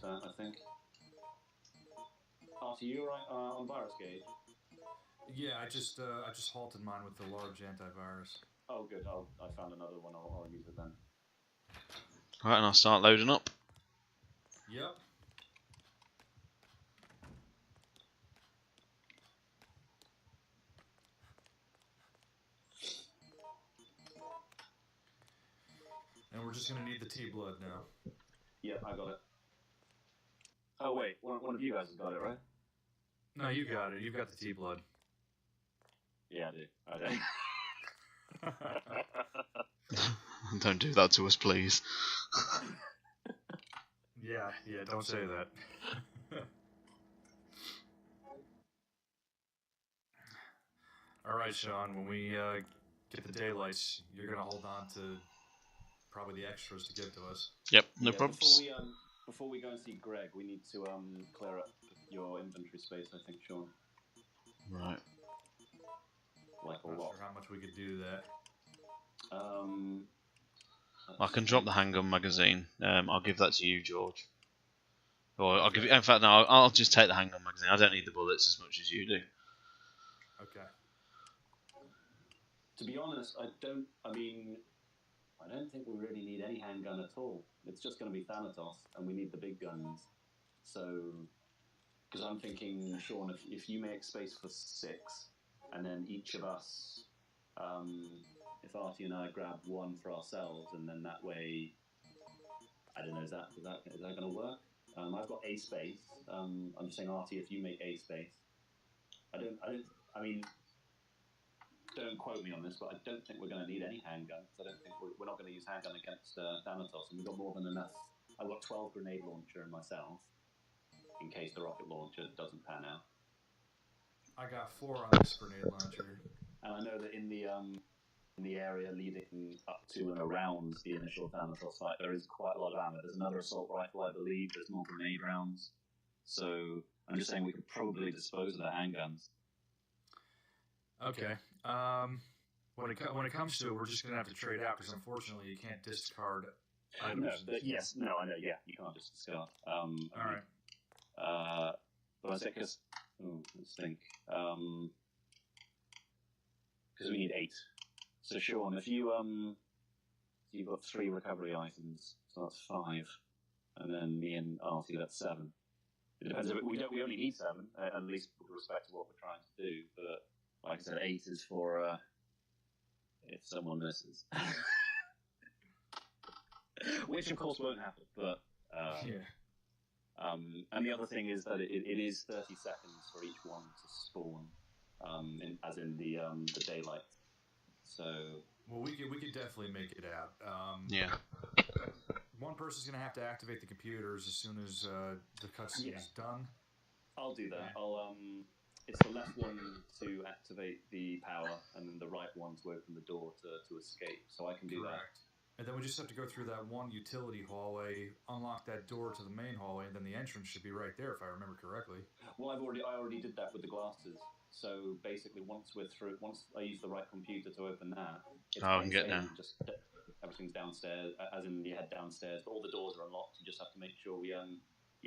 that. I think. Artie, you right on virus gauge? Yeah, I just halted mine with the large antivirus. Oh, good. I found another one. I'll use it then. Alright, and I'll start loading up. Yep. And we're just gonna need the T-blood now. Yeah, I got it. Oh wait, one of you guys has got it, right? No, you got it. You've got the T-blood. Yeah, I do. Don't do that to us, please. Yeah, don't say that. Alright, Sean, when we get the daylights, you're going to hold on to probably the extras to give to us. Yep, no problems. Before we go and see Greg, we need to clear up your inventory space, I think, Sean. Right. Like a Not lot. sure how much we could do that. I can drop the handgun magazine. I'll give that to you, George. Or I'll give you. In fact, no. I'll just take the handgun magazine. I don't need the bullets as much as you do. Okay. To be honest, I don't think we really need any handgun at all. It's just going to be Thanatos, and we need the big guns. So, because I'm thinking, Sean, if you make space for 6, and then each of us, if Artie and I grab one for ourselves, and then that way, I don't know, is that going to work? I've got a space. I'm just saying, Artie, if you make a space, don't quote me on this, but I don't think we're going to need any handguns. I don't think we're not going to use handgun against Thanatos, and we've got more than enough. I've got 12 grenade launcher in myself, in case the rocket launcher doesn't pan out. I got 4 on this grenade launcher. And I know that in the area leading up to and around the initial Thanatos fight, there is quite a lot of ammo. There's another assault rifle, I believe. There's more grenade rounds. So I'm just saying we could probably dispose of the handguns. Okay. When it comes to it, we're just gonna have to trade out because unfortunately you can't discard items. No, I know. Yeah, you can't just discard. All right. But I say because let's think. Because we need 8. So Sean, if you've got 3 recovery items, so that's 5, and then me and Artie, that's 7. It depends. We only need 7, at least with respect to what we're trying to do. But like I said, 8 is for if someone misses, which of course won't happen. But Yeah. And the other thing is that it is 30 seconds for each one to spawn, as in the daylight. So. Well, we could definitely make it out. Yeah. One person's gonna have to activate the computers as soon as the cutscene is done. I'll do that. It's the left one to activate the power, and then the right one to open the door to escape. So I can do Correct. And then we just have to go through that one utility hallway, unlock that door to the main hallway, and then the entrance should be right there, if I remember correctly. that. Well, I already did that with the glasses. So basically, once I use the right computer to open that, it's I can get down. Just everything's downstairs, as in you head downstairs, but all the doors are unlocked. You just have to make sure you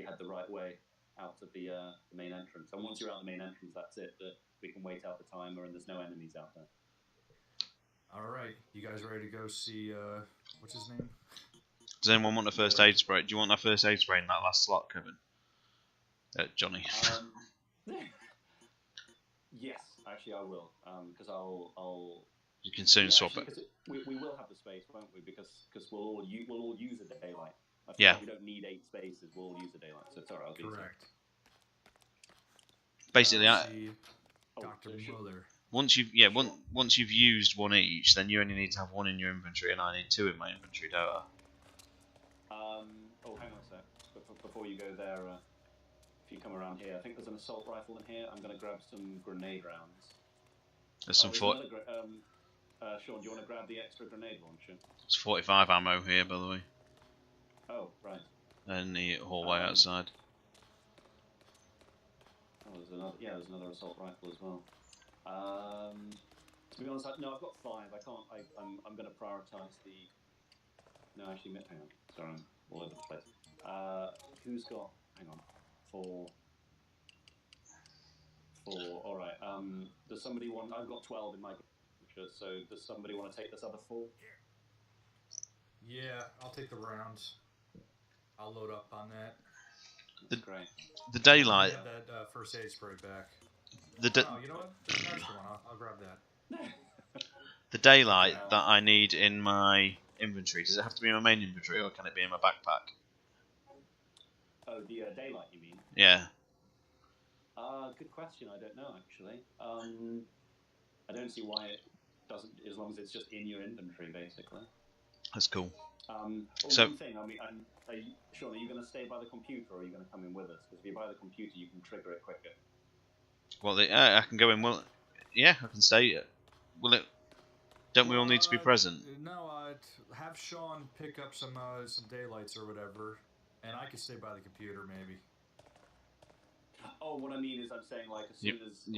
head the right way out of the main entrance. And once you're out the main entrance, that's it. We can wait out the timer, and there's no enemies out there. All right, you guys ready to go see what's his name? Does anyone want a first aid spray? Do you want that first aid spray in that last slot, Kevin? Johnny. Yes, actually, I will. Because I'll. You can soon swap it. We will have the space, won't we? Because we'll all use a daylight. I feel Yeah. like we don't need 8 spaces. We'll all use a daylight. So it's alright. I'll do Correct. Basically, Dr. Muller. once you've used one each, then you only need to have one in your inventory, and I need 2 in my inventory, don't I? Oh, hang on a sec. Before you go there, if you come around here, I think there's an assault rifle in here. I'm going to grab some grenade rounds. There's some Sean, do you want to grab the extra grenade launcher? There's 45 ammo here, by the way. Oh, right. And the hallway outside. Oh, there's another assault rifle as well. To be honest, I've got 5. I can't. I'm going to prioritize the. No, actually, hang on. Sorry, I'm all over the place. Who's got? Hang on. 4. All right. Does somebody want? I've got 12 in my picture. So does somebody want to take this other 4? Yeah, I'll take the rounds. I'll load up on that. That's great. The daylight. Have that first aid spray back. The you know what? There's an extra one. I'll grab that. the daylight that I need in my inventory. Does it have to be in my main inventory, or can it be in my backpack? Oh, the daylight, you mean? Yeah. Good question. I don't know actually. I don't see why it doesn't, as long as it's just in your inventory, basically. That's cool. So one thing, Sean, are you going to stay by the computer, or are you going to come in with us? Because if you're by the computer, you can trigger it quicker. Well, I can go in. Well, yeah, I can stay. Will it? Don't we all need to be present? No, have Sean pick up some daylights or whatever, and I can stay by the computer maybe. Oh, what I mean is, I'm saying like as soon as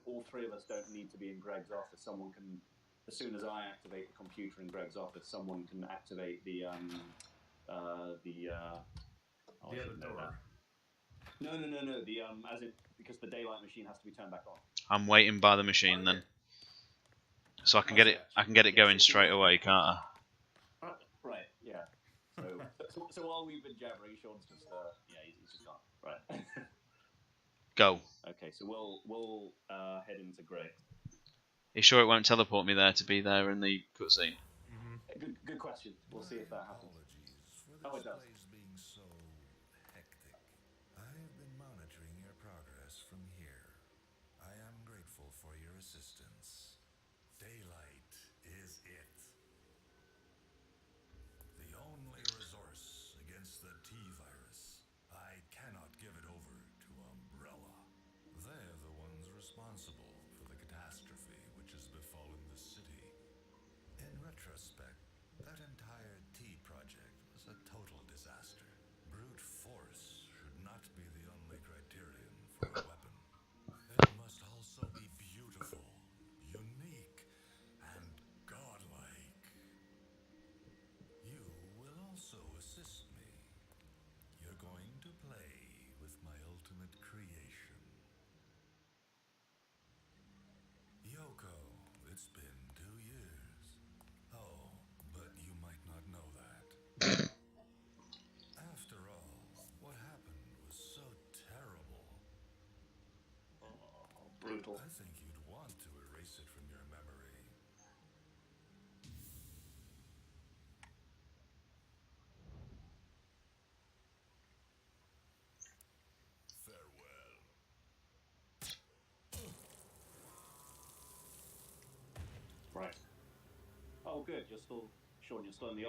all 3 of us don't need to be in Greg's office. Someone can, as soon as I activate the computer in Greg's office, someone can activate the other door. No. As in, because the daylight machine has to be turned back on. I'm waiting by the machine then, so I can get it. I can get it going straight away, can't I? Right. Yeah. So while we've been jabbering, Sean's just he's just gone. Right. Go. Okay, so we'll head into Greg. Are you sure it won't teleport me there to be there in the cutscene? Good question. We'll see if that happens. Oh, it does. Being so hectic. I have been monitoring your progress from here. I am grateful for your assistance. Daylight is it. The only resource against the T-virus. I cannot give it over to Umbrella. They're the ones responsible for the catastrophe which has befallen the city. In retrospect, that entire T project was a total disaster. Brute force should not be the only criterion for a weapon. It must also be beautiful, unique, and godlike. You will also assist me. You're going to play with my ultimate creation. Yoko, it's been 2 years. Oh, but you might not know that. After all, what happened was so terrible. Oh, brutal. I think you'd want to erase it from your memory. all good. You're still, Sean. You're still in the.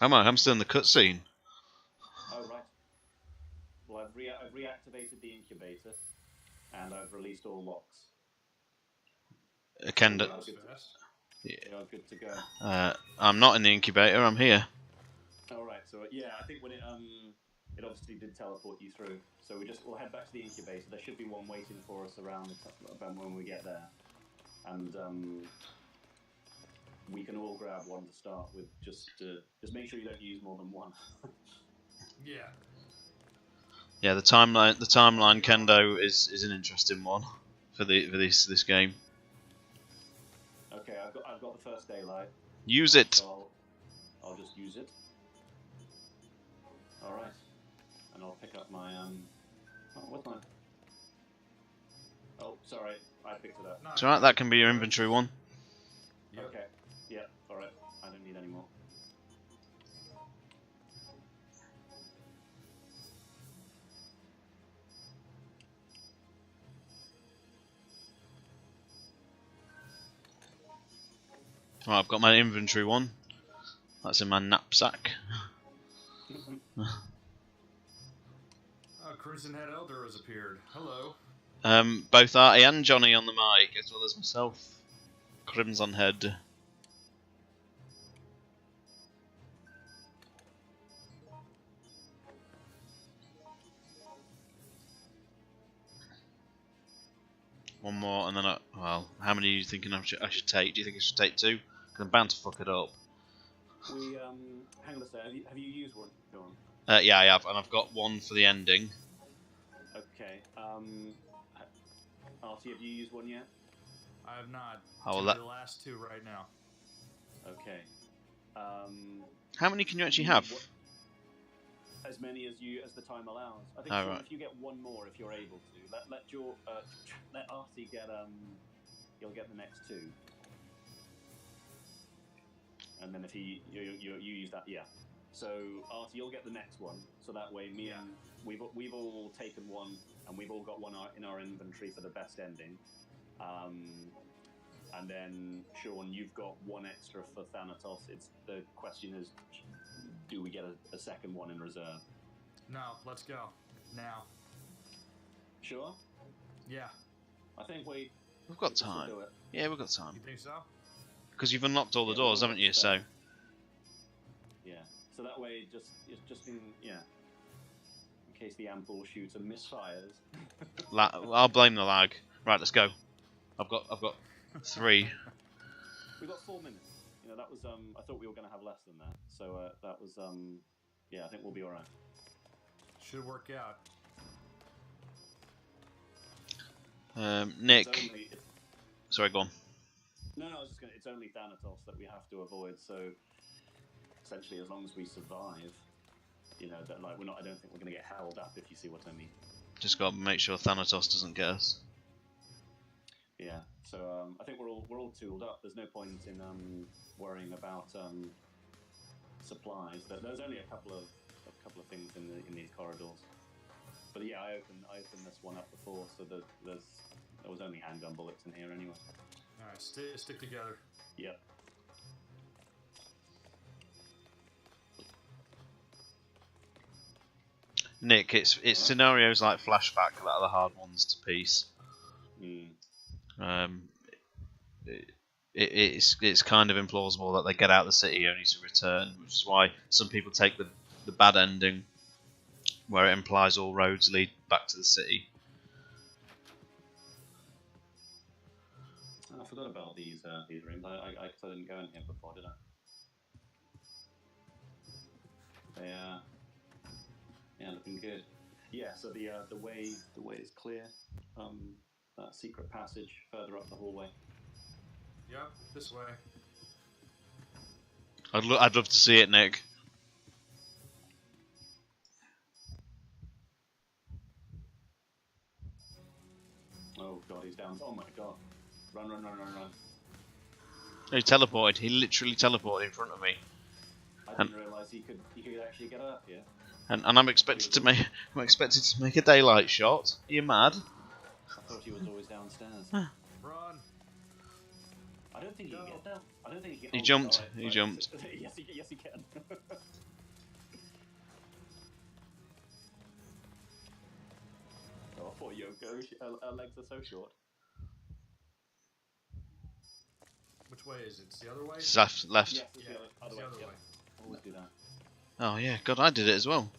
Am I? I'm still in the cutscene. Oh right. Well, I've reactivated the incubator, and I've released all locks. Kendo. That was fast. You're good to go. I'm not in the incubator. I'm here. All right. So yeah, I think when it obviously did teleport you through. So we'll head back to the incubator. There should be one waiting for us around about when we get there, and we can all grab one to start with. Just make sure you don't use more than one. Yeah. Yeah, the timeline Kendo is an interesting one for this game. Okay, I've got the first daylight. Use it. So I'll just use it. All right, and I'll pick up my Oh, what's mine? Oh, sorry, I picked it up. It's alright. That can be your inventory one. Yep. Okay. Yeah. All right. I don't need any more. Right, I've got my inventory one. That's in my knapsack. Crimson Head Elder has appeared. Hello. Both Artie and Johnny on the mic, as well as myself. Crimson Head. One more, and then well, how many are you thinking I should take? Do you think I should take 2? Because I'm bound to fuck it up. We hang on a second. Have you used one, John? Yeah, I have, and I've got one for the ending. Okay. Artie, have you used one yet? I have not. Oh, well, Doing that... the last 2 right now. Okay. How many can you actually have? As many as the time allows. I think Oh, right. if you get one more, if you're able to, let Artie get he'll get the next 2. And then if you use that, yeah. So Artie, you'll get the next one. So that way, and we've all taken one, and we've all got one in our inventory for the best ending. And then Sean, you've got one extra for Thanatos. The question is, do we get a second one in reserve? No, let's go now. Sure. Yeah. I think we've got this will time. do it. Yeah, we've got time. You think so? Because you've unlocked all the doors, haven't you? So. Yeah. So that way, just in case the ample shooter misfires. I'll blame the lag. Right, let's go. I've got 3. We've got 4 minutes. You know, that was I thought we were going to have less than that. So that was yeah, I think we'll be all right. Should work out. Nick. Sorry, go on. No, I was just going to... It's only Thanatos that we have to avoid, so... Essentially, as long as we survive, you know, that, like, we're not... I don't think we're going to get held up, if you see what I mean. Just got to make sure Thanatos doesn't get us. Yeah, so, I think we're all tooled up. There's no point in, worrying about, supplies. There's only a couple of things in these corridors. But yeah, I opened this one up before, so there was only handgun bullets in here anyway. Alright, stick together. Yep. Nick, it's scenarios like flashback that are the hard ones to piece. It's kind of implausible that they get out of the city only to return, which is why some people take the bad ending, where it implies all roads lead back to the city. I forgot about these rooms. I didn't go in here before, did I? Yeah, looking good. Yeah, so the way is clear. That secret passage further up the hallway. Yep, this way. I'd love to see it, Nick. Oh god, he's down. Oh my god. Run. He teleported. He literally teleported in front of me. I didn't realise he could actually get up here. And I'm expected to make a daylight shot. Are you mad? I thought he was always downstairs. Run. I don't think he can get down. I don't think he can. He oh, jumped. sorry, He sorry. jumped. Yes, he can. Oh, poor Yoko. Her legs are so short. Which way is it? It's the other way? It's left. Left. Yes, it's Yeah, the other it's way. the other Yep. way. Always do that. Oh yeah. God, I did it as well.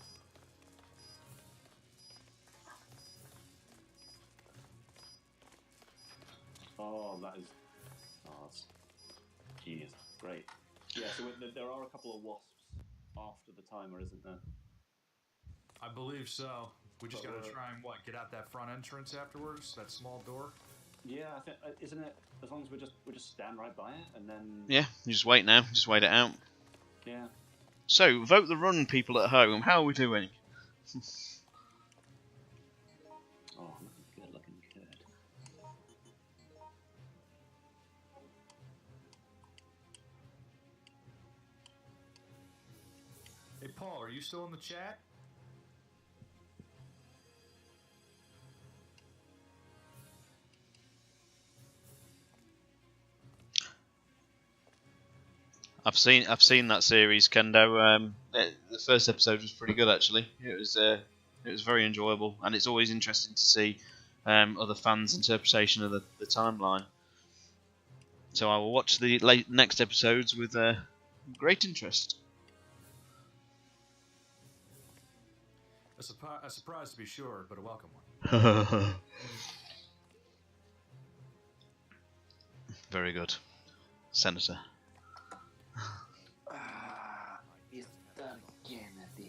Oh, that is. Oh, that's genius. Great. Yeah, so there are a couple of wasps after the timer, isn't there? I believe so. We just But gotta try and what? Get out that front entrance afterwards. That small door. Yeah, I think isn't it? As long as we just stand right by it, and then Yeah. You just wait now. Just wait it out. yeah. So, vote the run, people at home. How are we doing? Oh, looking good. Hey, Paul, are you still in the chat? I've seen that series, Kendo. The first episode was pretty good actually. It was very enjoyable, and it's always interesting to see other fans' interpretation of the timeline. So I will watch the next episodes with great interest. A surprise to be sure, but a welcome one. Very good, Senator. He's done again at this.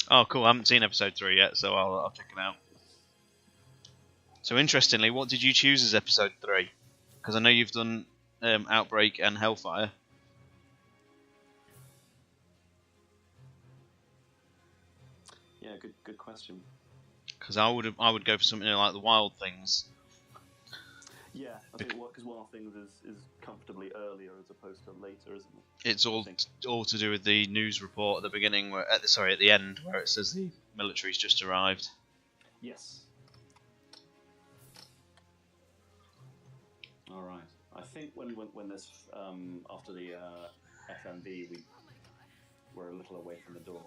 Oh, cool. I haven't seen episode 3 yet, so I'll check it out. So interestingly, what did you choose as episode 3? Because I know you've done Outbreak and Hellfire. Yeah, good question. Because I would go for something like the Wild Things. Yeah, I think because Wild Things is comfortably earlier as opposed to later, isn't it? It's all to do with the news report at the beginning, at the end, where it says the military's just arrived. Yes. All right. I think when this after the FMV, we were a little away from the door.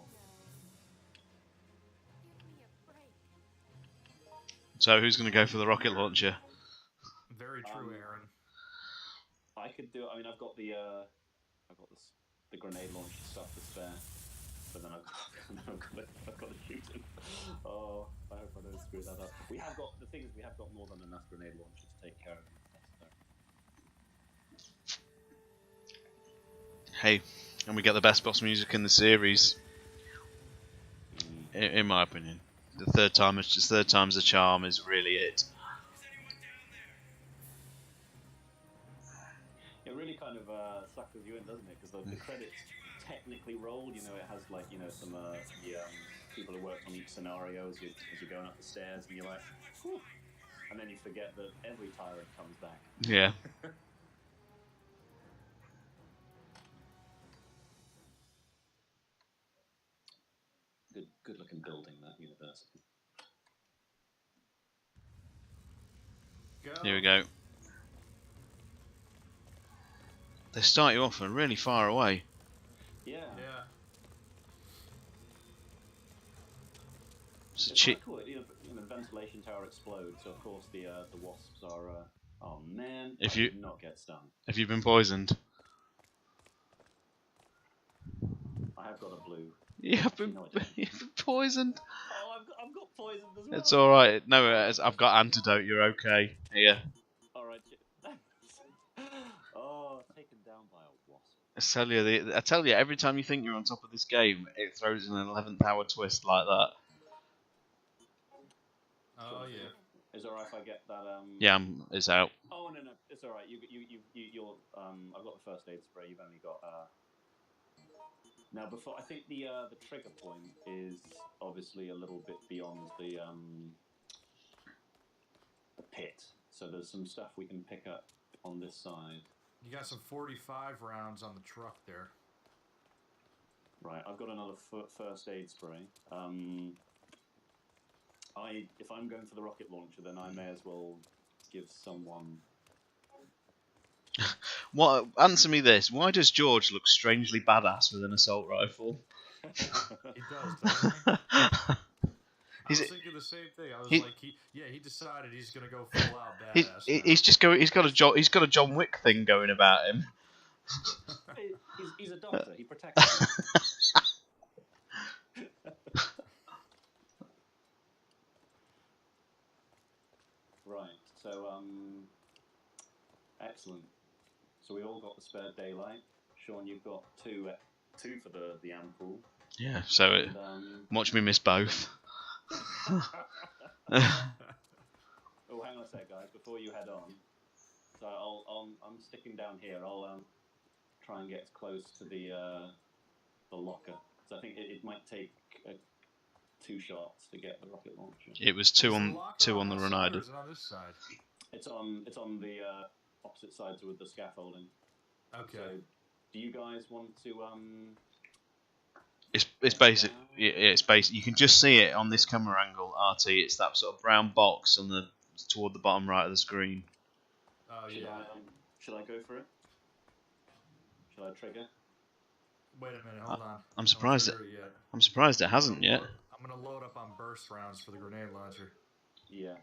Give me a break. So who's going to go for the rocket launcher? Very true, Aaron. I could do it. I mean, I've got the grenade launcher stuff to spare, but then I've got to shoot him. Oh, I hope I don't screw that up. We have got more than enough grenade launchers to take care of it. Hey, and we get the best boss music in the series, in my opinion. The third time's a charm is really it. It really kind of suckers you in, doesn't it? Because the credits technically rolled. You know, it has like some people who worked on each scenario as you're going up the stairs, and you're like, whew. And then you forget that every TyranT comes back. Yeah. Good looking building, that university. Go. Here we go. They start you off from really far away. Yeah. Yeah. It's a It's cheap. quite cool. The ventilation tower explodes, so of course the wasps are. Oh man! If I you- did not get stung. Have you been poisoned? I have got a blue. You've been, No, I didn't. you've been poisoned. Oh, I've got poisoned as well. It's alright. No, I've got antidote. You're okay. Here. All right. Oh, taken down by a wasp. I tell you, every time you think you're on top of this game, it throws in an 11th hour twist like that. Oh yeah. Is it alright if I get that? Yeah, it's out. Oh no, it's alright. You're. I've got the first aid spray. You've only got. Now, before I think the trigger point is obviously a little bit beyond the pit. So there's some stuff we can pick up on this side. You got some 45 rounds on the truck there. Right, I've got another first aid spray. If I'm going for the rocket launcher, then I may as well give someone. What? Answer me this: why does George look strangely badass with an assault rifle? He does, doesn't he? I He's- was thinking the same thing. I was he- like, he decided he's gonna go full out He, badass. he's just going. He's got a John Wick thing going about him. He's a doctor. He protects you. Right. So excellent. So we all got the spare daylight. Sean, you've got two for the ampoule. Yeah. So And, watch me miss both. Oh, hang on a sec, guys. Before you head on, so I'm sticking down here. I'll try and get as close to the locker. So I think it might take 2 shots to get the rocket launcher. It was two on the Is Ronida. it on this side? It's on the opposite sides with the scaffolding. Okay. So, do you guys want to It's basic. Yeah, it's basic. You can just see it on this camera angle, RT. It's that sort of brown box on the toward the bottom right of the screen. Oh should yeah. should I go for it? Should I trigger? Wait a minute, hold on. I'm surprised I don't trigger it yet. I'm surprised it hasn't yet. I'm gonna load up on burst rounds for the grenade launcher. Yeah.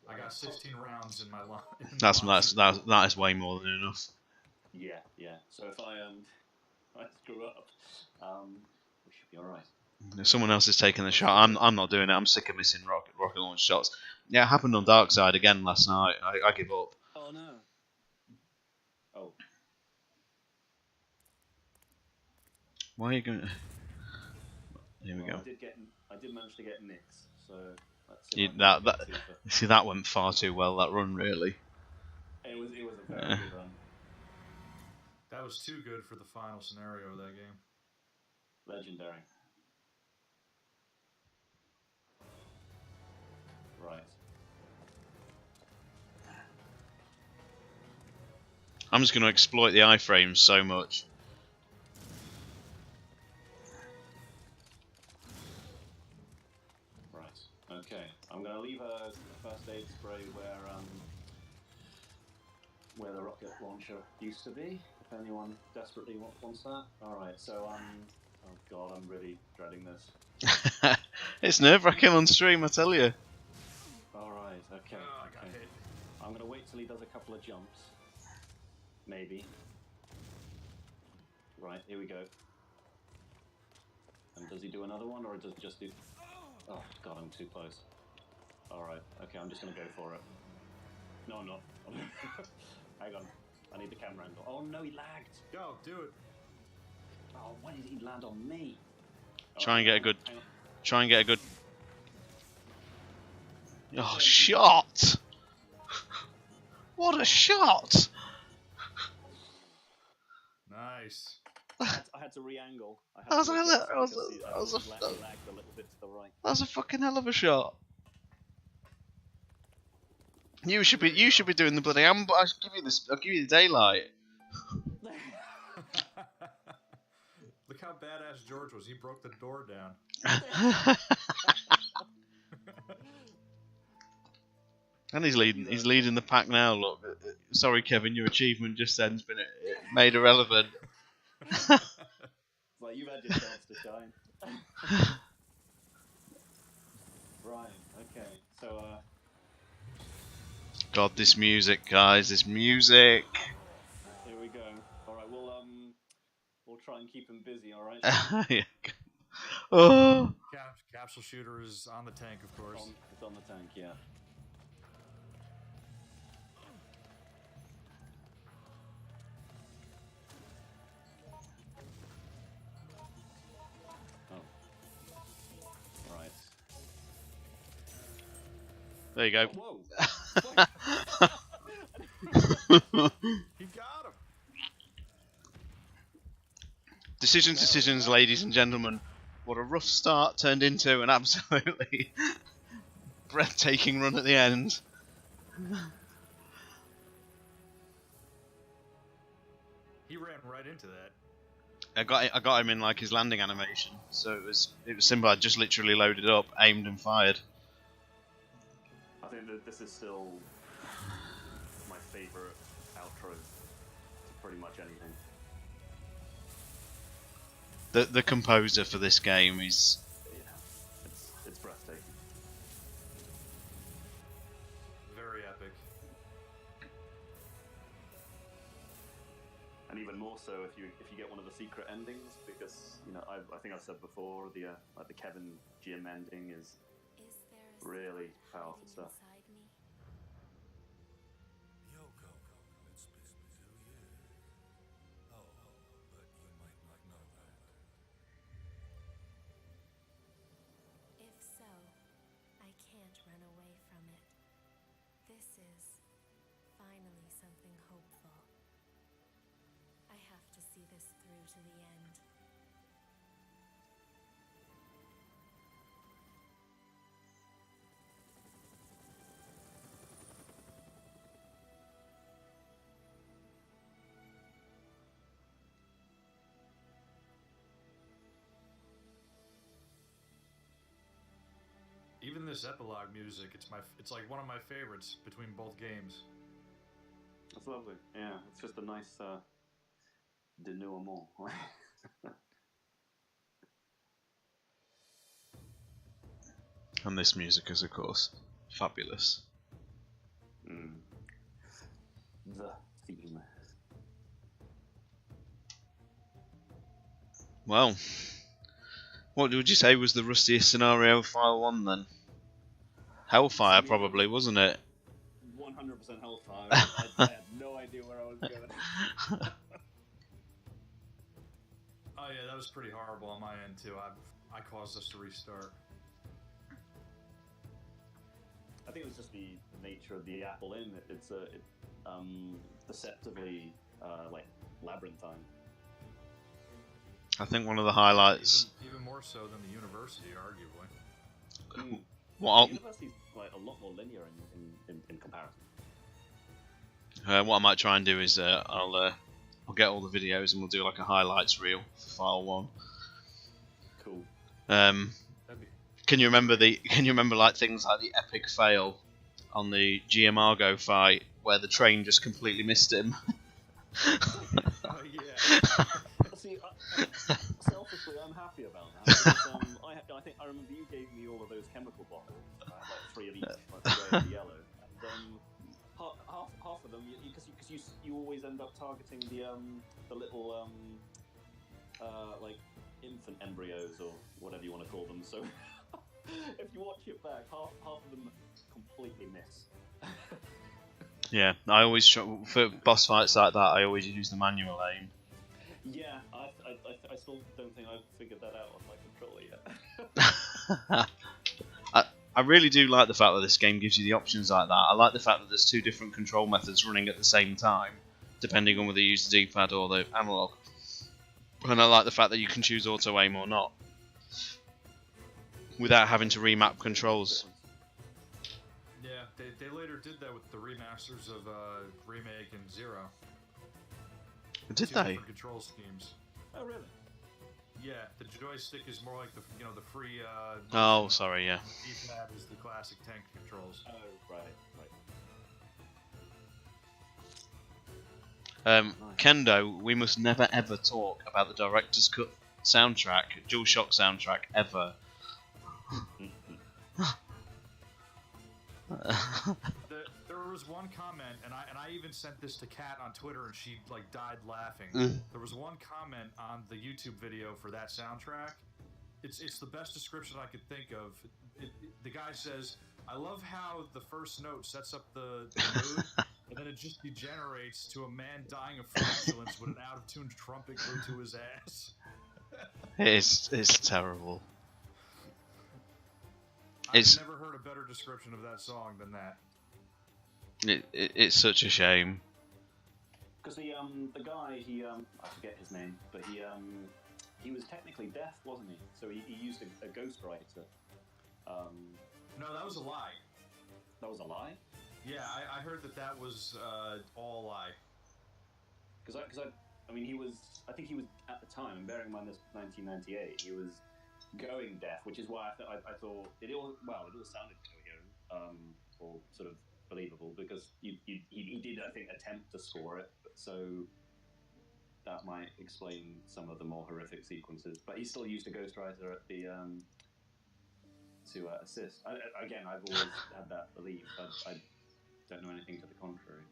I got 16 rounds in my line. That is way more than enough. Yeah, yeah. So if I I screw up, we should be all right. If someone else is taking the shot, I'm not doing it. I'm sick of missing rocket launch shots. Yeah, it happened on Dark Side again last night. I give up. Oh no. Oh. Why are you going? Here we Well, go. I did manage to get nicks, so let's see. You, if I can that get two for- see that went far too well. That run really. It was a very Yeah. good run. That was too good for the final scenario of that game. Legendary. Right. I'm just going to exploit the iframes so much. Right. Okay. I'm going to leave a first aid spray where the rocket launcher used to be. If anyone desperately wants that. All right. So oh god, I'm really dreading this. It's nerve-wracking on stream, I tell you. All right. Okay. Oh, I got Okay. hit. I'm going to wait till he does a couple of jumps. Maybe. Right, here we go. And does he do another one, or does he just do... Oh, God, I'm too close. Alright, okay, I'm just going to go for it. No, I'm not. Hang on. I need the camera angle. Oh, no, he lagged. Go, do it. Oh, why did he land on me? Try and get a good. Hang on. Try and get a good. Oh, shot! What a shot! Nice. I had to re-angle. That was lagged a little bit to the right. That's a fucking hell of a shot. You should be doing the bloody ambush. I'll give you the daylight. Look how badass George was. He broke the door down. And he's leading the pack now. Look, sorry, Kevin, your achievement just then's been made irrelevant. Well, you've had your chance to shine. Right. Okay. So. God, this music, guys, this music. Here we go. All right. We'll try and keep him busy. All right. Yeah. Oh. Capsule shooter is on the tank, of course. It's on the tank. Yeah. There you go. Whoa! He got him. Decisions, ladies and gentlemen. What a rough start turned into an absolutely breathtaking run at the end. He ran right into that. I got him in like his landing animation, so it was simple. I just literally loaded up, aimed, and fired. I think that this is still my favorite outros to pretty much anything. The composer for this game is Yeah, it's breathtaking. Very epic. And even more so if you get one of the secret endings, because I think I've said before the like the Kevin Jim ending is really powerful stuff. Yoko, it's who he is. Oh, but you might not know that. If so, I can't run away from it. This is finally something hopeful. I have to see this through to the end. Even this epilogue music, it's like one of my favorites between both games. That's lovely. Yeah, it's just a nice denouement. and this music is of course fabulous. The theme. Well, what would you say was the rustiest scenario file 1 then? Hellfire probably, wasn't it? 100% Hellfire. I had no idea where I was going. Oh yeah, that was pretty horrible on my end too. I caused us to restart. I think it was just the nature of the Apple Inn. It's deceptively like labyrinthine. I think one of the highlights. Even more so than the university, arguably. What The university's like a lot more linear in comparison. what I might try and do is I'll get all the videos and we'll do like a highlights reel for file 1. Cool. Can you remember like things like the epic fail on the GM-Argo fight where the train just completely missed him? Oh yeah. See, selfishly, I'm happy about that. Because, I think I remember you gave me all of those chemical bottles, like 3 of each, like the red and the yellow, and half of them, because you always end up targeting the little like infant embryos or whatever you want to call them. So if you watch it back, half of them completely miss. Yeah, I always try, for boss fights like that. I always use the manual aim. Yeah, I still don't think I've figured that out on my controller yet. I really do like the fact that this game gives you the options like that. I like the fact that there's 2 different control methods running at the same time, depending on whether you use the D-pad or the analog. And I like the fact that you can choose auto aim or not, without having to remap controls. Yeah, they later did that with the remasters of Remake and Zero. Did 2 they? different control schemes. Oh really? Yeah, the joystick is more like the free. Oh, sorry, yeah. The D-pad is the classic tank controls. Oh right. Kendo, we must never ever talk about the director's cut soundtrack, DualShock soundtrack, ever. There was one comment, and I even sent this to Kat on Twitter, and she like died laughing. There was one comment on the YouTube video for that soundtrack. It's the best description I could think of. The guy says, "I love how the first note sets up the mood, and then it just degenerates to a man dying of flatulence with an out-of-tune trumpet glued to his ass." It's terrible. I've never heard a better description of that song than that. It's such a shame. Because the guy, I forget his name, but he was technically deaf, wasn't he? So he used a ghostwriter. No, that was a lie. That was a lie? Yeah, I heard that was all a lie. Because I mean, I think he was, at the time, and bearing in mind this 1998, he was going deaf, which is why I thought it all sounded coherent, or sort of believable because he did, I think, attempt to score it, so that might explain some of the more horrific sequences. But he still used a ghostwriter at the to assist. Again, I've always had that belief, but I don't know anything to the contrary.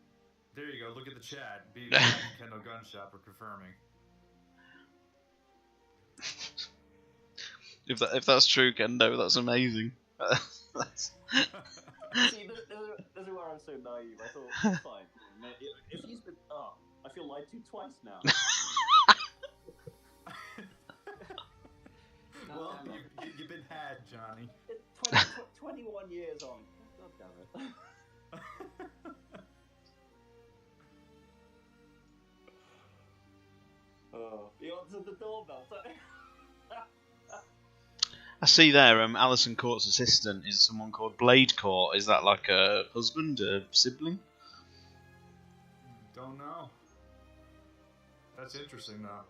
There you go. Look at the chat. B and Kendall Gun Shop are confirming. If that's true, Kendo, that's amazing. See, this is where I'm so naive. I thought, fine. If he's been, I feel lied to twice now. Well, you've been had, Johnny. 21 years on. God damn it. He answered the doorbell. I see there, Alison Court's assistant is someone called Blade Court. Is that like a husband, a sibling? Don't know. That's interesting, though.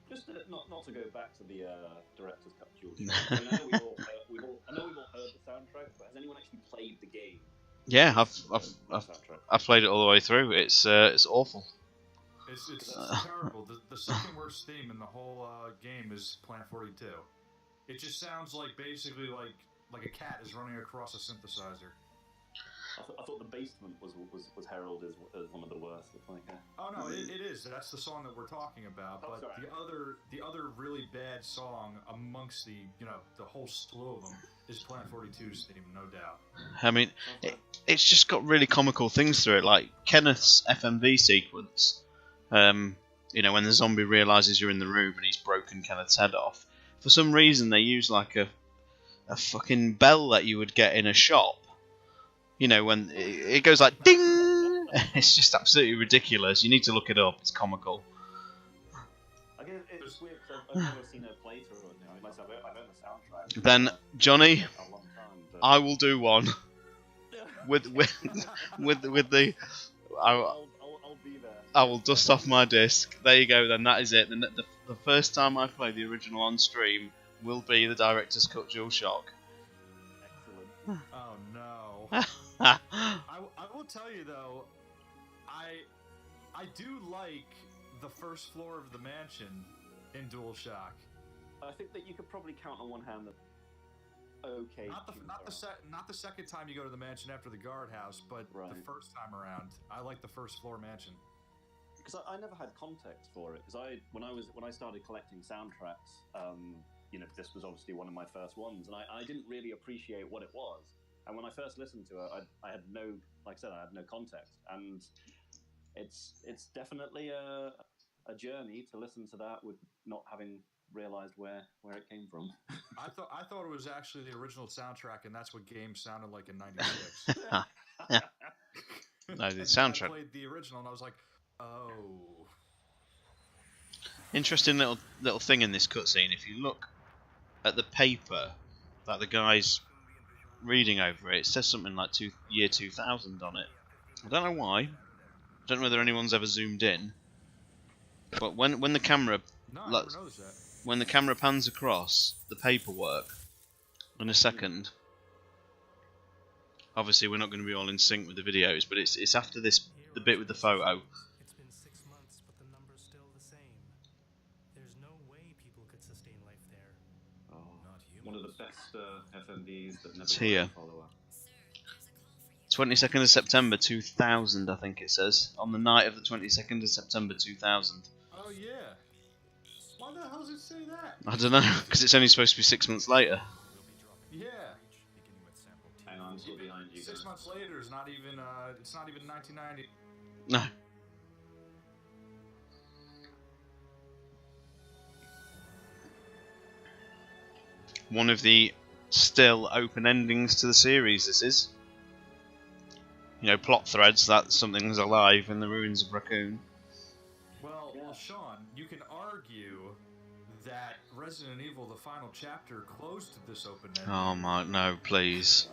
Just not to go back to the director's cut, George. I know we've all heard the soundtrack, but has anyone actually played the game? Yeah, I've played it all the way through. It's awful. It's terrible. The second worst theme in the whole game is Plant 42. It just sounds like basically like a cat is running across a synthesizer. I thought the basement was heralded as one of the worst. It's like oh no, it is. That's the song that we're talking about. But the other really bad song amongst the whole slew of them is Plant 42's theme, no doubt. I mean, it's just got really comical things through it, like Kenneth's FMV sequence. When the zombie realizes you're in the room and he's broken Kenneth's head off. For some reason, they use like a fucking bell that you would get in a shop. When it goes like ding. It's just absolutely ridiculous. You need to look it up. It's comical. I guess it's weird because I've never seen a playthrough. Unless I've heard the soundtrack. Then Johnny, a long time, but... I will do one with the. I'll be there. I will dust off my disc. There you go. Then that is it. The first time I play the original on stream will be the director's cut DualShock. Excellent. Oh no. I will tell you though, I do like the first floor of the mansion in DualShock. I think that you could probably count on one hand the okay. Not the second time you go to the mansion after the guardhouse, but right. The first time around, I like the first floor mansion. Because I never had context for it. Because when I started collecting soundtracks, this was obviously one of my first ones, and I didn't really appreciate what it was. And when I first listened to it, I had no, like I said, I had no context, and it's definitely a journey to listen to that with not having realized where it came from. I thought it was actually the original soundtrack, and that's what games sounded like in '96. No, the soundtrack. I played the original, and I was like, oh. Interesting little thing in this cutscene. If you look at the paper that the guy's reading over it says something like year 2000 on it. I don't know why. I don't know whether anyone's ever zoomed in. But when the camera when the camera pans across the paperwork in a second, obviously we're not going to be all in sync with the videos, but it's after the bit with the photo. It's been 6 months, but the number's still the same. There's no way people could sustain life there. Oh, one of the best FMVs that never It's here. follow up. 22nd of September 2000, I think it says. On the night of the 22nd of September 2000. Oh yeah. Why the hell does it say that? I don't know, because it's only supposed to be 6 months later. Yeah. Hang on, I'm still behind you. 6 months later is not even. It's not even 1990. No. One of the still open endings to the series, this is. Plot threads that something's alive in the ruins of Raccoon. Well, Sean, you can argue that Resident Evil, the final chapter, closed this open ending. Oh my, no, please.